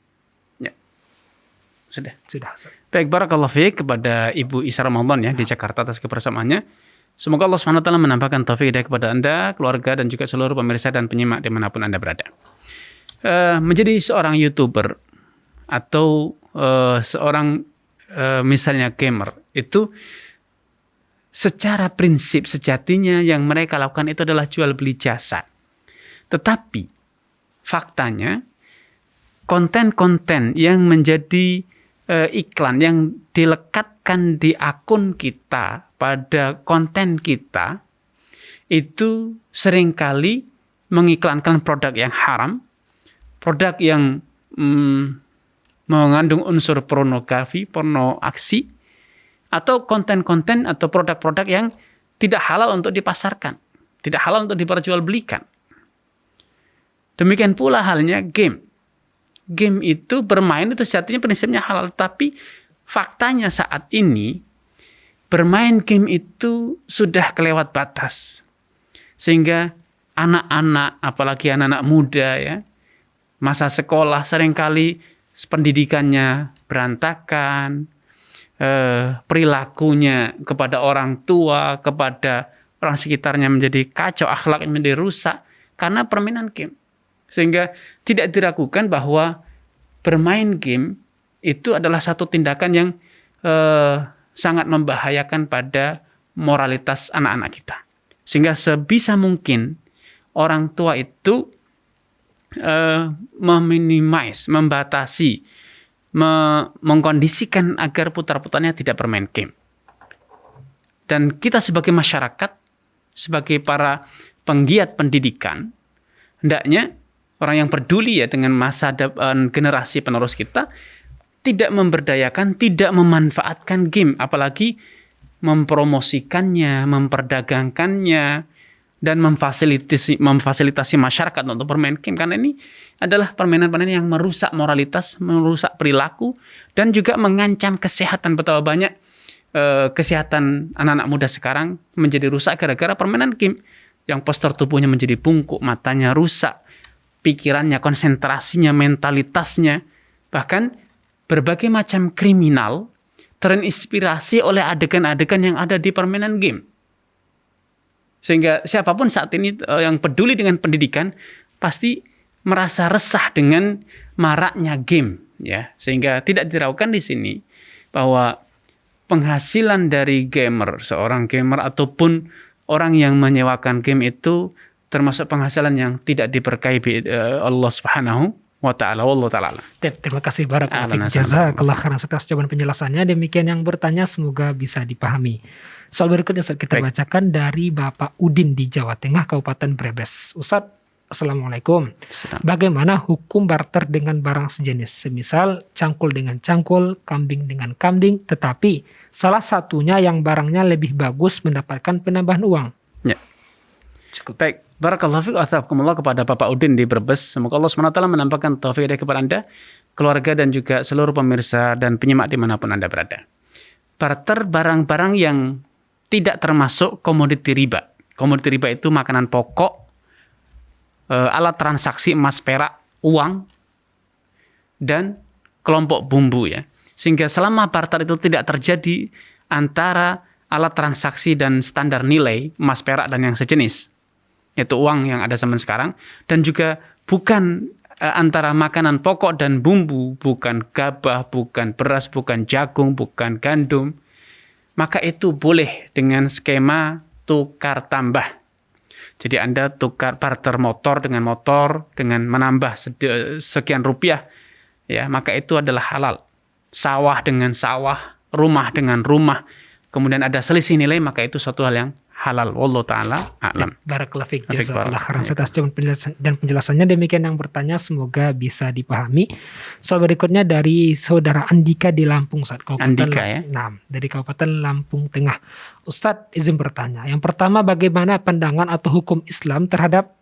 Sudah. Ustaz. Baik, barakallahu fiik kepada Ibu Isya Ramadan ya di Jakarta atas kebersamaannya. Semoga Allah SWT menambahkan taufik hidayah kepada Anda, keluarga, dan juga seluruh pemirsa dan penyimak dimanapun Anda berada. Menjadi seorang YouTuber atau seorang misalnya gamer, itu secara prinsip sejatinya yang mereka lakukan itu adalah jual beli jasa. Tetapi faktanya konten-konten yang menjadi iklan yang dilekatkan di akun kita pada konten kita itu seringkali mengiklankan produk yang haram, produk yang mengandung unsur pornografi, porno aksi, atau konten-konten atau produk-produk yang tidak halal untuk dipasarkan, tidak halal untuk diperjualbelikan. Demikian pula halnya game. Game itu bermain itu sejatinya prinsipnya halal, tapi faktanya saat ini bermain game itu sudah kelewat batas. Sehingga anak-anak, apalagi anak-anak muda ya, masa sekolah seringkali pendidikannya berantakan, perilakunya kepada orang tua, kepada orang sekitarnya menjadi kacau, akhlaknya menjadi rusak karena permainan game. Sehingga tidak diragukan bahwa bermain game itu adalah satu tindakan yang sangat membahayakan pada moralitas anak-anak kita. Sehingga sebisa mungkin orang tua itu membatasi, mengkondisikan agar putra-putranya tidak bermain game. Dan kita sebagai masyarakat, sebagai para penggiat pendidikan, hendaknya orang yang peduli ya dengan masa depan generasi penerus kita, tidak memberdayakan, tidak memanfaatkan game, apalagi mempromosikannya, memperdagangkannya, dan memfasilitasi masyarakat untuk bermain game. Karena ini adalah permainan-permainan yang merusak moralitas, merusak perilaku, dan juga mengancam kesehatan. Betapa banyak kesehatan anak-anak muda sekarang menjadi rusak gara-gara permainan game. Yang postur tubuhnya menjadi bungkuk, matanya rusak, pikirannya, konsentrasinya, mentalitasnya. Bahkan berbagai macam kriminal terinspirasi oleh adegan-adegan yang ada di permainan game. Sehingga siapapun saat ini yang peduli dengan pendidikan pasti merasa resah dengan maraknya game, ya. Sehingga tidak diragukan di sini bahwa penghasilan dari gamer, seorang gamer ataupun orang yang menyewakan game itu termasuk penghasilan yang tidak diberkahi Allah Subhanahu wa ta'ala. Wallahu ta'ala. Terima kasih barakallahu fiik. Jazakallah khairan atas jawaban penjelasannya. Demikian yang bertanya, semoga bisa dipahami. Soal berikutnya kita bacakan dari Bapak Udin di Jawa Tengah, Kabupaten Brebes. Ustadz, Assalamualaikum. Bagaimana hukum barter dengan barang sejenis? Semisal cangkul dengan cangkul, kambing dengan kambing, tetapi salah satunya yang barangnya lebih bagus mendapatkan penambahan uang. Ya. Cukup. Baik. Barakallahu fiik wa athakumullah kepada Bapak Udin di Brebes. Semoga Allah SWT menampakkan taufik kepada Anda, keluarga, dan juga seluruh pemirsa dan penyimak dimanapun Anda berada. Barter barang-barang yang tidak termasuk komoditi riba. Komoditi riba itu makanan pokok, alat transaksi emas, perak, uang, dan kelompok bumbu, ya. Sehingga selama barter itu tidak terjadi antara alat transaksi dan standar nilai emas, perak, dan yang sejenis, yaitu uang yang ada zaman sekarang, dan juga bukan antara makanan pokok dan bumbu, bukan gabah, bukan beras, bukan jagung, bukan gandum, maka itu boleh dengan skema tukar tambah. Jadi Anda tukar barter motor dengan menambah sekian rupiah, ya, maka itu adalah halal. Sawah dengan sawah, rumah dengan rumah, kemudian ada selisih nilai, maka itu suatu hal yang halal. Wallahu ta'ala a'lam. Barakallahu fiik. Jazakallah khairan atas jawaban dan penjelasannya. Demikian yang bertanya, semoga bisa dipahami. Soal berikutnya dari saudara Andika di Lampung, Ustaz. Andika, ya. Nah, dari Kabupaten Lampung Tengah. Ustadz, izin bertanya. Yang pertama, bagaimana pandangan atau hukum Islam terhadap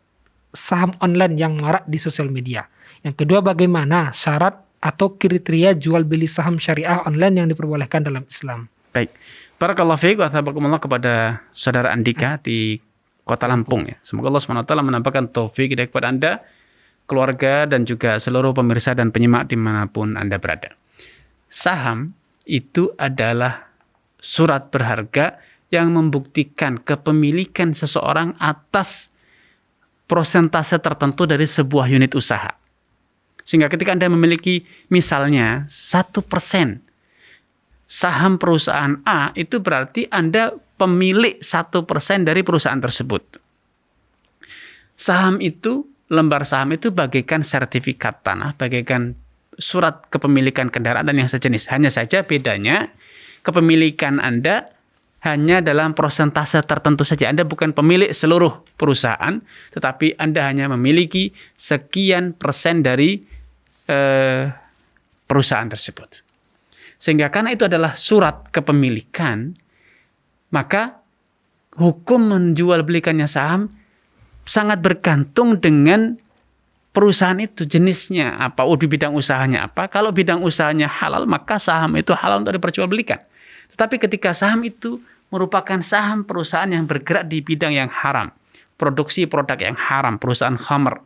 saham online yang marak di sosial media? Yang kedua, bagaimana syarat atau kriteria jual beli saham syariah online yang diperbolehkan dalam Islam? Baik. Barakallahu fiik wa tabaarakallah kepada saudara Andika di Kota Lampung, ya. Semoga Allah SWT menampakkan taufik kepada Anda, keluarga, dan juga seluruh pemirsa dan penyimak dimanapun Anda berada. Saham itu adalah surat berharga yang membuktikan kepemilikan seseorang atas prosentase tertentu dari sebuah unit usaha. Sehingga ketika Anda memiliki misalnya 1% saham perusahaan A, itu berarti Anda pemilik 1% dari perusahaan tersebut. Saham itu, lembar saham itu bagaikan sertifikat tanah, bagaikan surat kepemilikan kendaraan dan yang sejenis. Hanya saja bedanya, kepemilikan Anda hanya dalam prosentase tertentu saja. Anda bukan pemilik seluruh perusahaan, tetapi Anda hanya memiliki sekian persen dari perusahaan tersebut. Sehingga karena itu adalah surat kepemilikan, maka hukum menjual belikannya saham sangat bergantung dengan perusahaan itu, jenisnya apa, di bidang usahanya apa. Kalau bidang usahanya halal, maka saham itu halal untuk diperjualbelikan. Tetapi ketika saham itu merupakan saham perusahaan yang bergerak di bidang yang haram, produksi produk yang haram, perusahaan khamr,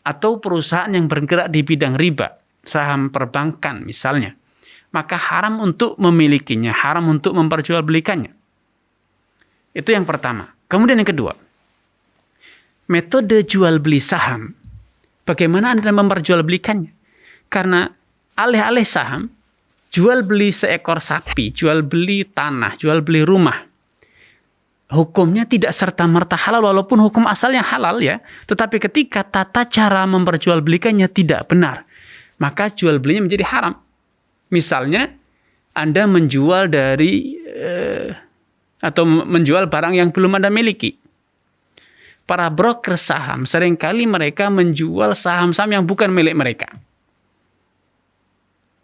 atau perusahaan yang bergerak di bidang riba, saham perbankan misalnya, maka haram untuk memilikinya, haram untuk memperjualbelikannya. Itu yang pertama. Kemudian yang kedua, metode jual beli saham, bagaimana Anda memperjualbelikannya? Karena alih-alih saham, jual beli seekor sapi, jual beli tanah, jual beli rumah, hukumnya tidak serta-merta halal walaupun hukum asalnya halal ya. Tetapi ketika tata cara memperjualbelikannya tidak benar, maka jual belinya menjadi haram. Misalnya Anda menjual atau menjual barang yang belum Anda miliki. Para broker saham seringkali mereka menjual saham-saham yang bukan milik mereka.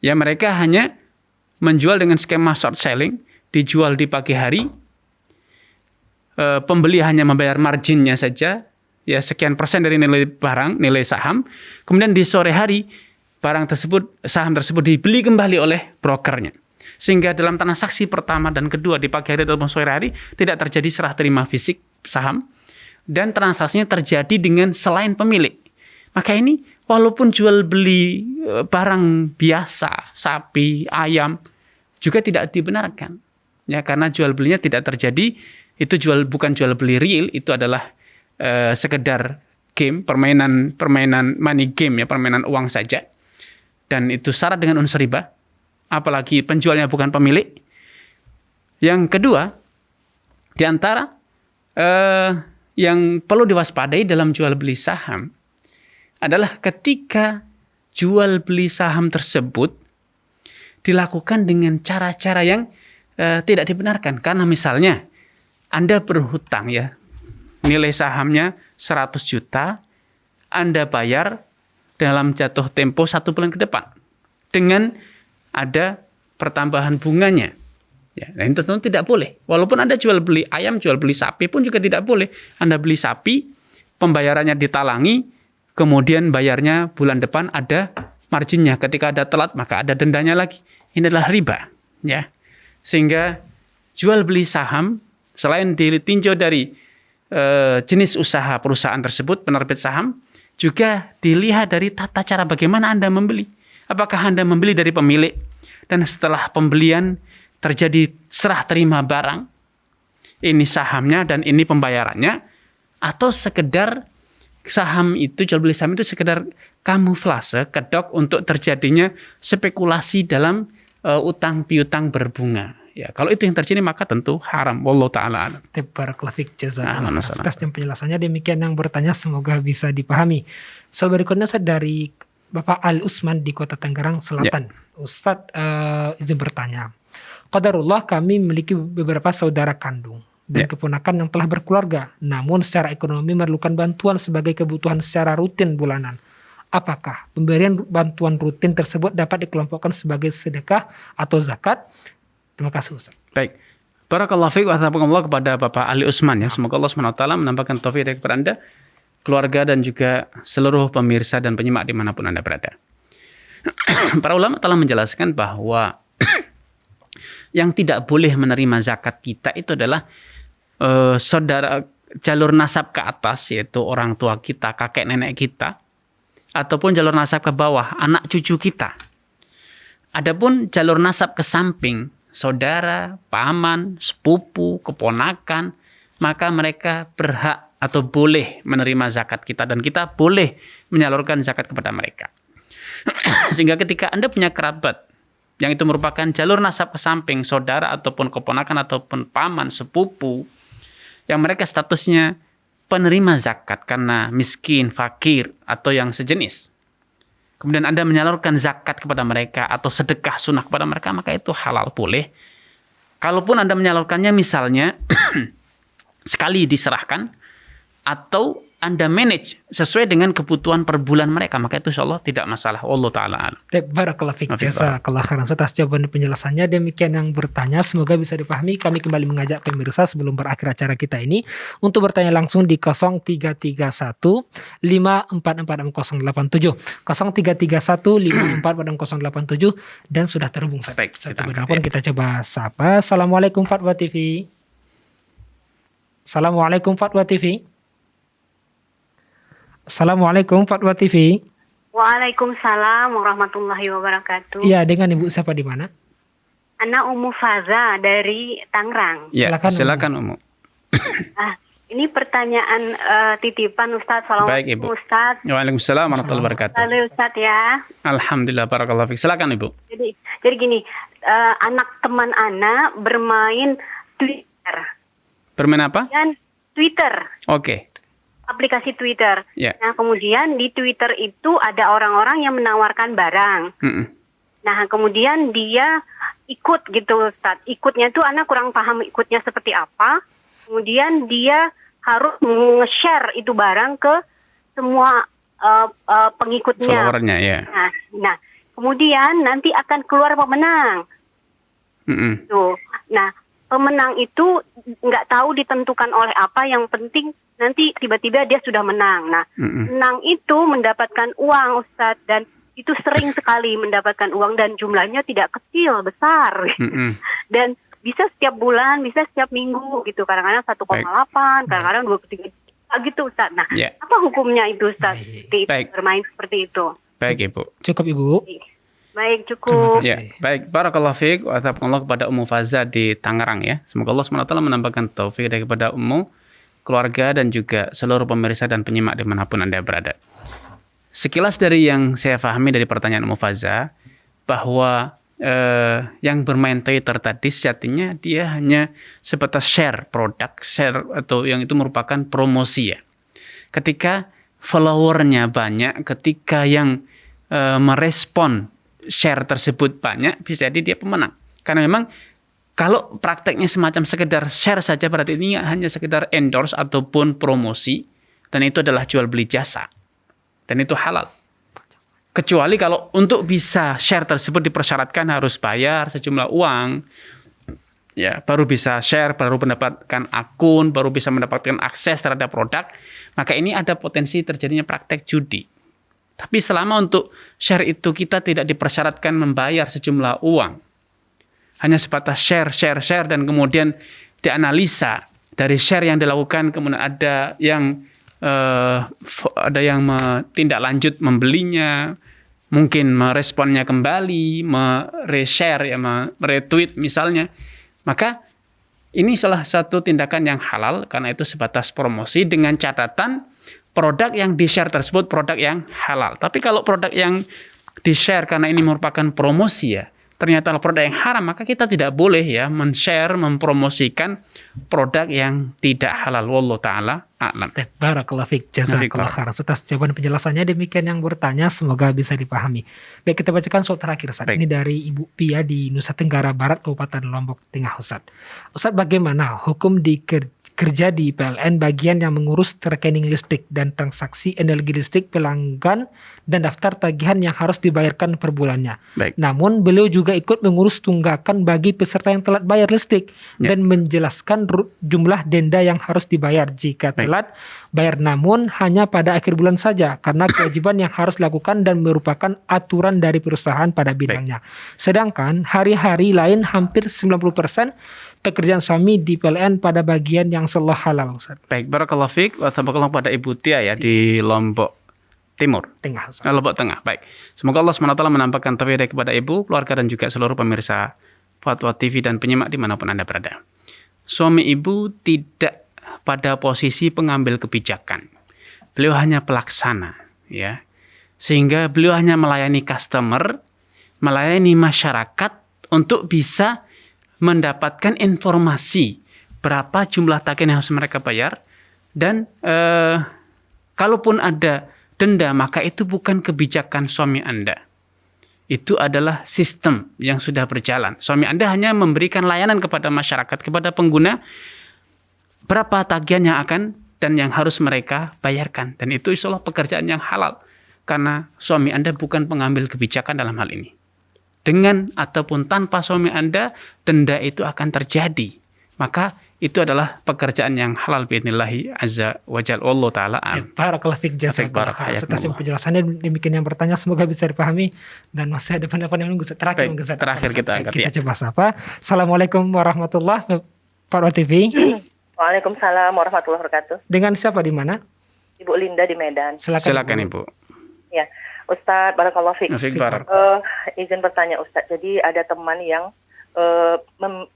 Ya, mereka hanya menjual dengan skema short selling, dijual di pagi hari. Pembeli hanya membayar marginnya saja, ya sekian persen dari nilai barang, nilai saham. Kemudian di sore hari saham tersebut dibeli kembali oleh brokernya. Sehingga dalam transaksi pertama dan kedua di pagi hari ataupun sore hari tidak terjadi serah terima fisik saham dan transaksinya terjadi dengan selain pemilik. Maka ini walaupun jual beli barang biasa, sapi, ayam juga tidak dibenarkan. Ya, karena jual belinya tidak terjadi, itu bukan jual beli real, itu adalah sekedar game, permainan money game ya, permainan uang saja. Dan itu syarat dengan unsur riba, apalagi penjualnya bukan pemilik. Yang kedua, di antara yang perlu diwaspadai dalam jual beli saham adalah ketika jual beli saham tersebut dilakukan dengan cara-cara yang tidak dibenarkan. Karena misalnya Anda berhutang ya, nilai sahamnya 100 juta, Anda bayar dalam jatuh tempo 1 bulan ke depan dengan ada pertambahan bunganya. Ya, nah itu tentu tidak boleh. Walaupun Anda jual beli ayam, jual beli sapi pun juga tidak boleh. Anda beli sapi, pembayarannya ditalangi, kemudian bayarnya bulan depan ada marginnya. Ketika ada telat maka ada dendanya lagi. Ini adalah riba, ya. Sehingga jual beli saham selain ditinjau dari jenis usaha perusahaan tersebut, penerbit saham, juga dilihat dari tata cara bagaimana Anda membeli. Apakah Anda membeli dari pemilik dan setelah pembelian terjadi serah terima barang, ini sahamnya dan ini pembayarannya, atau sekedar saham itu, jual beli saham itu sekedar kamuflase, kedok untuk terjadinya spekulasi dalam utang piutang berbunga. Ya, kalau itu yang terjadi maka tentu haram. Wallahu taala alam. Barakallahu fiik, jazakallahu atas penjelasannya. Demikian yang bertanya, semoga bisa dipahami. Berikutnya saya dari Bapak Al Usman di Kota Tangerang Selatan. Ya. Ustadz izin bertanya. Qadarullah, kami memiliki beberapa saudara kandung dan keponakan yang telah berkeluarga, namun secara ekonomi memerlukan bantuan sebagai kebutuhan secara rutin bulanan. Apakah pemberian bantuan rutin tersebut dapat dikelompokkan sebagai sedekah atau zakat? Terima kasih Ustaz. Baik. Barakallahu fiik wa hafizakumullah kepada Bapak Ali Usman ya. Semoga Allah Subhanahu wa taala menambahkan taufik kepada Anda, keluarga dan juga seluruh pemirsa dan penyimak dimanapun Anda berada. Para ulama telah menjelaskan bahwa yang tidak boleh menerima zakat kita itu adalah saudara jalur nasab ke atas, yaitu orang tua kita, kakek nenek kita, ataupun jalur nasab ke bawah, anak cucu kita. Adapun jalur nasab ke samping, saudara, paman, sepupu, keponakan, maka mereka berhak atau boleh menerima zakat kita dan kita boleh menyalurkan zakat kepada mereka. Sehingga ketika Anda punya kerabat yang itu merupakan jalur nasab ke samping, saudara ataupun keponakan ataupun paman, sepupu, yang mereka statusnya penerima zakat karena miskin, fakir, atau yang sejenis. Kemudian Anda menyalurkan zakat kepada mereka atau sedekah sunnah kepada mereka, maka itu halal, boleh. Kalaupun Anda menyalurkannya misalnya sekali diserahkan, atau Anda manage sesuai dengan kebutuhan per bulan mereka, maka itu insyaallah tidak masalah. Wallahu taala alam. Barakallahu fiik, jazakallahu khairan atas jawaban dan penjelasannya. Demikian yang bertanya, semoga bisa dipahami. Kami kembali mengajak pemirsa sebelum berakhir acara kita ini untuk bertanya langsung di 0331 544087 0331 544087 dan sudah terhubung. Baik, kita coba sapa. Assalamualaikum Fatwa TV. Assalamualaikum Fatwa TV. Assalamualaikum Fatwa TV. Waalaikumsalam warahmatullahi wabarakatuh. Iya, dengan Ibu siapa di mana? Ana Ummu Faza dari Tangerang. Ya, silakan Ummu. Ini pertanyaan titipan Ustadz. Baik, Ibu. Assalamualaikum Ustadz. Waalaikumsalam warahmatullahi wabarakatuh. Halo Ustadz ya. Alhamdulillah, barakallahu fiik. Silakan Ibu. Jadi gini, anak teman Ana bermain Twitter. Bermain apa? Dan Twitter, Oke. aplikasi Twitter. Ya. Nah kemudian di Twitter itu ada orang-orang yang menawarkan barang. Mm-mm. Nah kemudian dia ikut gitu Ustadz. Ikutnya tuh Ana kurang paham ikutnya seperti apa. Kemudian dia harus nge-share itu barang ke semua pengikutnya. Followernya ya. Nah, kemudian nanti akan keluar pemenang. Mm-mm. Tuh. Nah, pemenang itu nggak tahu ditentukan oleh apa. Yang penting nanti tiba-tiba dia sudah menang. Nah, menang itu mendapatkan uang, Ustadz, dan itu sering sekali mendapatkan uang dan jumlahnya tidak kecil, besar. Dan bisa setiap bulan, bisa setiap minggu gitu. Kadang-kadang 1,8, kadang-kadang 2,3 gitu Ustaz. Nah, apa hukumnya itu Ustaz? Bermain seperti itu. Baik Ibu. Cukup Ibu. Baik, cukup. Ya, baik. Barakallahu fiik wa taqabbalallahu kepada Ummu Faza di Tangerang ya. Semoga Allah SWT menambahkan taufik kepada Ummu, keluarga dan juga seluruh pemirsa dan penyimak dimanapun Anda berada. Sekilas dari yang saya pahami dari pertanyaan Ummu Faza, bahwa yang bermain Twitter tadi sejatinya dia hanya sebatas share produk, share atau yang itu merupakan promosi ya. Ketika followernya banyak, ketika yang merespon share tersebut banyak, bisa jadi dia pemenang. Karena memang kalau prakteknya semacam sekedar share saja berarti ini hanya sekedar endorse ataupun promosi, dan itu adalah jual beli jasa. Dan itu halal. Kecuali kalau untuk bisa share tersebut dipersyaratkan harus bayar sejumlah uang, ya baru bisa share, baru mendapatkan akun, baru bisa mendapatkan akses terhadap produk, maka ini ada potensi terjadinya praktek judi. Tapi selama untuk share itu kita tidak dipersyaratkan membayar sejumlah uang, hanya sebatas share dan kemudian dianalisa dari share yang dilakukan, kemudian ada yang tindak lanjut membelinya, mungkin meresponnya kembali, mere-share, ya, retweet misalnya, maka ini salah satu tindakan yang halal karena itu sebatas promosi dengan catatan produk yang di-share tersebut produk yang halal. Tapi kalau produk yang di-share karena ini merupakan promosi ya, ternyata produk yang haram, maka kita tidak boleh ya men-share, mempromosikan produk yang tidak halal. Wallahu ta'ala a'lam. Barakallahu fiik, jazakallahu khairan. Atas jawaban penjelasannya demikian yang bertanya, semoga bisa dipahami. Baik, kita bacakan soal terakhir Ustaz. Ini dari Ibu Pia di Nusa Tenggara Barat, Kabupaten Lombok Tengah Ustaz. Ustaz, bagaimana hukum kerja di PLN bagian yang mengurus rekening listrik dan transaksi energi listrik pelanggan dan daftar tagihan yang harus dibayarkan per bulannya. Baik. Namun beliau juga ikut mengurus tunggakan bagi peserta yang telat bayar listrik dan menjelaskan jumlah denda yang harus dibayar jika telat bayar, namun hanya pada akhir bulan saja karena kewajiban yang harus dilakukan dan merupakan aturan dari perusahaan pada bidangnya. Sedangkan hari-hari lain hampir 90% pekerjaan suami di PLN pada bagian yang selalu halal Ustaz. Baik, barakallahu fiik wa tabarakallahu pada Ibu Tia ya di Lombok Timur. Tengah Ustaz. Lombok Tengah. Baik. Semoga Allah SWT menampakkan taufik kepada Ibu, keluarga dan juga seluruh pemirsa Fatwa TV dan penyimak dimanapun Anda berada. Suami Ibu tidak pada posisi pengambil kebijakan. Beliau hanya pelaksana ya. Sehingga beliau hanya melayani customer, melayani masyarakat untuk bisa mendapatkan informasi berapa jumlah tagihan yang harus mereka bayar, dan kalaupun ada denda maka itu bukan kebijakan suami Anda, itu adalah sistem yang sudah berjalan. Suami Anda hanya memberikan layanan kepada masyarakat, kepada pengguna, berapa tagihan yang akan dan yang harus mereka bayarkan, dan itu insyaallah pekerjaan yang halal karena suami Anda bukan pengambil kebijakan dalam hal ini. Dengan ataupun tanpa suami Anda, denda itu akan terjadi. Maka itu adalah pekerjaan yang halal biidhnillahi azza wa jalla. Wallahu ta'ala a'lam. Barakallahu fiik, jazakallahu khairan. Atas penjelasannya demikian yang bertanya, semoga bisa dipahami dan masih ada pendapat yang menunggu. Terakhir kita angkat ya. Kita coba sapa. Assalamualaikum warahmatullahi wabarakatuh. Fatwa TV. Waalaikumsalam warahmatullahi wabarakatuh. Dengan siapa di mana? Ibu Linda di Medan. Silakan Ibu. Ya, Ustadz, barakallahu fiik. Barak. Izin bertanya Ustadz. Jadi ada teman yang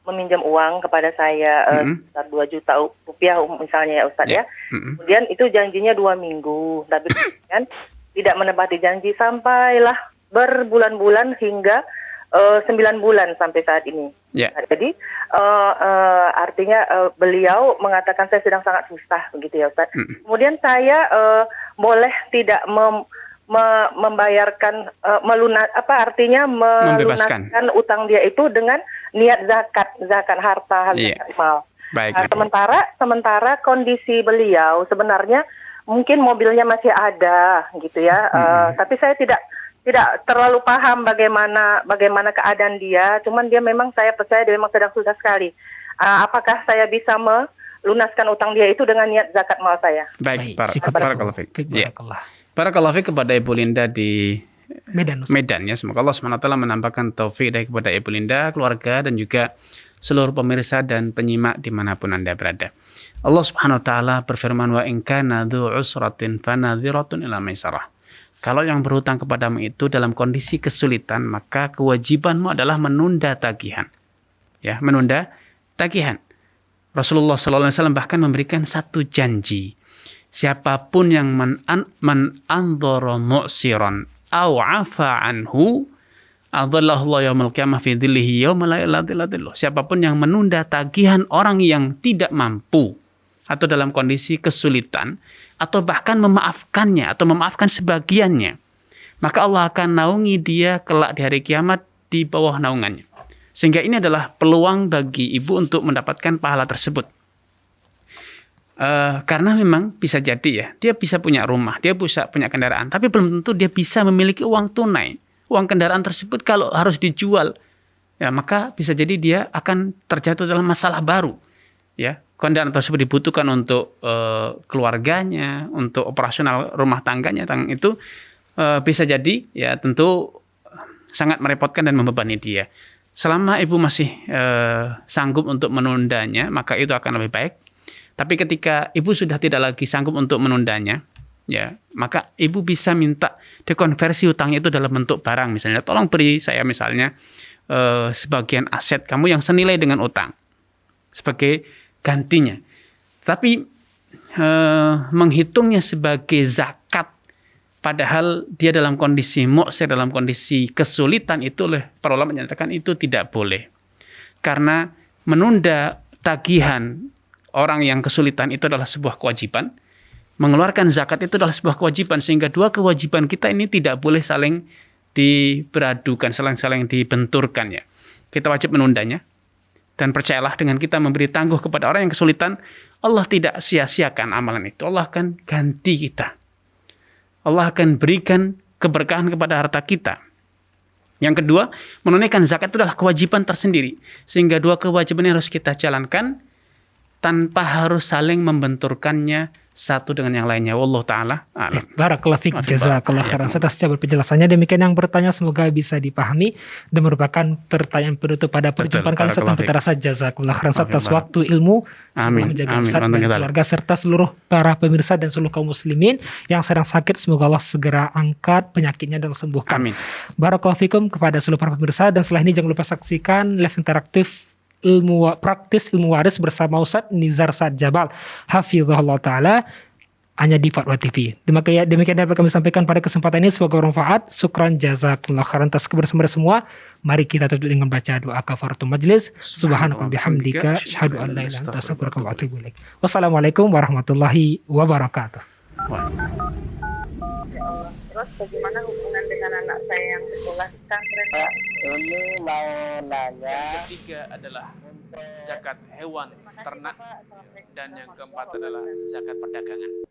meminjam uang kepada saya sekitar 2 juta rupiah misalnya ya Ustadz ya. Kemudian itu janjinya 2 minggu, tapi kemudian tidak menepati janji sampailah berbulan-bulan hingga 9 bulan sampai saat ini. Nah, jadi artinya beliau mengatakan saya sedang sangat susah begitu ya Ustadz. Kemudian saya boleh tidak membayarkan melunaskan utang dia itu dengan niat zakat harta zakat mal. Sementara kondisi beliau sebenarnya mungkin mobilnya masih ada gitu ya. Tapi saya tidak terlalu paham bagaimana keadaan dia. Cuman dia memang saya percaya dia memang sedang susah sekali. Apakah saya bisa melunaskan utang dia itu dengan niat zakat mal saya? Baik, barakallahu fiik. Barakallahu fiik kepada Ibu Linda di Medan ya. Semoga Allah SWT menambahkan taufik kepada Ibu Linda, keluarga dan juga seluruh pemirsa dan penyimak dimanapun Anda berada. Allah Subhanahu wa taala berfirman, wa in kana dzu usratin fanadhiratun ila maisarah. Kalau yang berhutang kepadamu itu dalam kondisi kesulitan, maka kewajibanmu adalah menunda tagihan. Ya, menunda tagihan. Rasulullah SAW bahkan memberikan satu janji. Siapapun yang menandhara mu'siran aw 'afa anhu adallahu yaumil qiyamah fi dhillihi yauma la dhilla dhilluh. Siapapun yang menunda tagihan orang yang tidak mampu atau dalam kondisi kesulitan atau bahkan memaafkannya atau memaafkan sebagiannya, maka Allah akan naungi dia kelak di hari kiamat di bawah naungannya. Sehingga ini adalah peluang bagi ibu untuk mendapatkan pahala tersebut. Karena memang bisa jadi ya, dia bisa punya rumah, dia bisa punya kendaraan, tapi belum tentu dia bisa memiliki uang tunai. Uang kendaraan tersebut kalau harus dijual, ya maka bisa jadi dia akan terjatuh dalam masalah baru. Ya, kendaraan tersebut dibutuhkan untuk keluarganya, untuk operasional rumah tangganya, itu bisa jadi ya tentu sangat merepotkan dan membebani dia. Selama ibu masih sanggup untuk menundanya, maka itu akan lebih baik. Tapi ketika ibu sudah tidak lagi sanggup untuk menundanya, ya, maka ibu bisa minta dekonversi utangnya itu dalam bentuk barang. Misalnya, tolong beri saya misalnya sebagian aset kamu yang senilai dengan utang sebagai gantinya. Tapi menghitungnya sebagai zakat, padahal dia dalam kondisi mu'sir, dalam kondisi kesulitan, itu oleh para ulama menyatakan itu tidak boleh. Karena menunda tagihan orang yang kesulitan itu adalah sebuah kewajiban. Mengeluarkan zakat itu adalah sebuah kewajiban. Sehingga dua kewajiban kita ini tidak boleh saling diberadukan, saling dibenturkan ya. Kita wajib menundanya. Dan percayalah dengan kita memberi tangguh kepada orang yang kesulitan, Allah tidak sia-siakan amalan itu. Allah akan ganti kita. Allah akan berikan keberkahan kepada harta kita. Yang kedua, menunaikan zakat itu adalah kewajiban tersendiri. Sehingga dua kewajiban yang harus kita jalankan tanpa harus saling membenturkannya satu dengan yang lainnya. Wallahu ta'ala a'lam. Barakallahu fiik, jazakallahu khairan atas jawaban penjelasannya. Demikian yang bertanya semoga bisa dipahami dan merupakan pertanyaan penutup pada perjumpaan kali ini. Kita rasa jazakallahu khairan atas waktu ilmu. Semoga menjaga Ustaz dan keluarga serta seluruh para pemirsa dan seluruh kaum muslimin yang sedang sakit, semoga Allah segera angkat penyakitnya dan sembuhkan. Amin. Barakallahu fiikum kepada seluruh para pemirsa, dan setelah ini jangan lupa saksikan live interaktif praktis ilmu waris bersama Ustaz Nizar Saad Jabal hafizahullah ta'ala hanya di Fatwa TV. Demikian dapat kami sampaikan pada kesempatan ini, semoga bermanfaat. Syukran jazakumullah khairan atas kebersamaan semua. Mari kita tutup dengan baca doa kafaratul majlis. Subhanaka bihamdika asyhadu an la ilaha illa anta astaghfiruka wa atubu ilaik. Wassalamualaikum warahmatullahi wabarakatuh. Terus bagaimana hubungan dengan anak saya yang sekolah pesantren? Ini mau nanya. Yang ketiga adalah zakat hewan ternak, dan yang keempat adalah zakat perdagangan.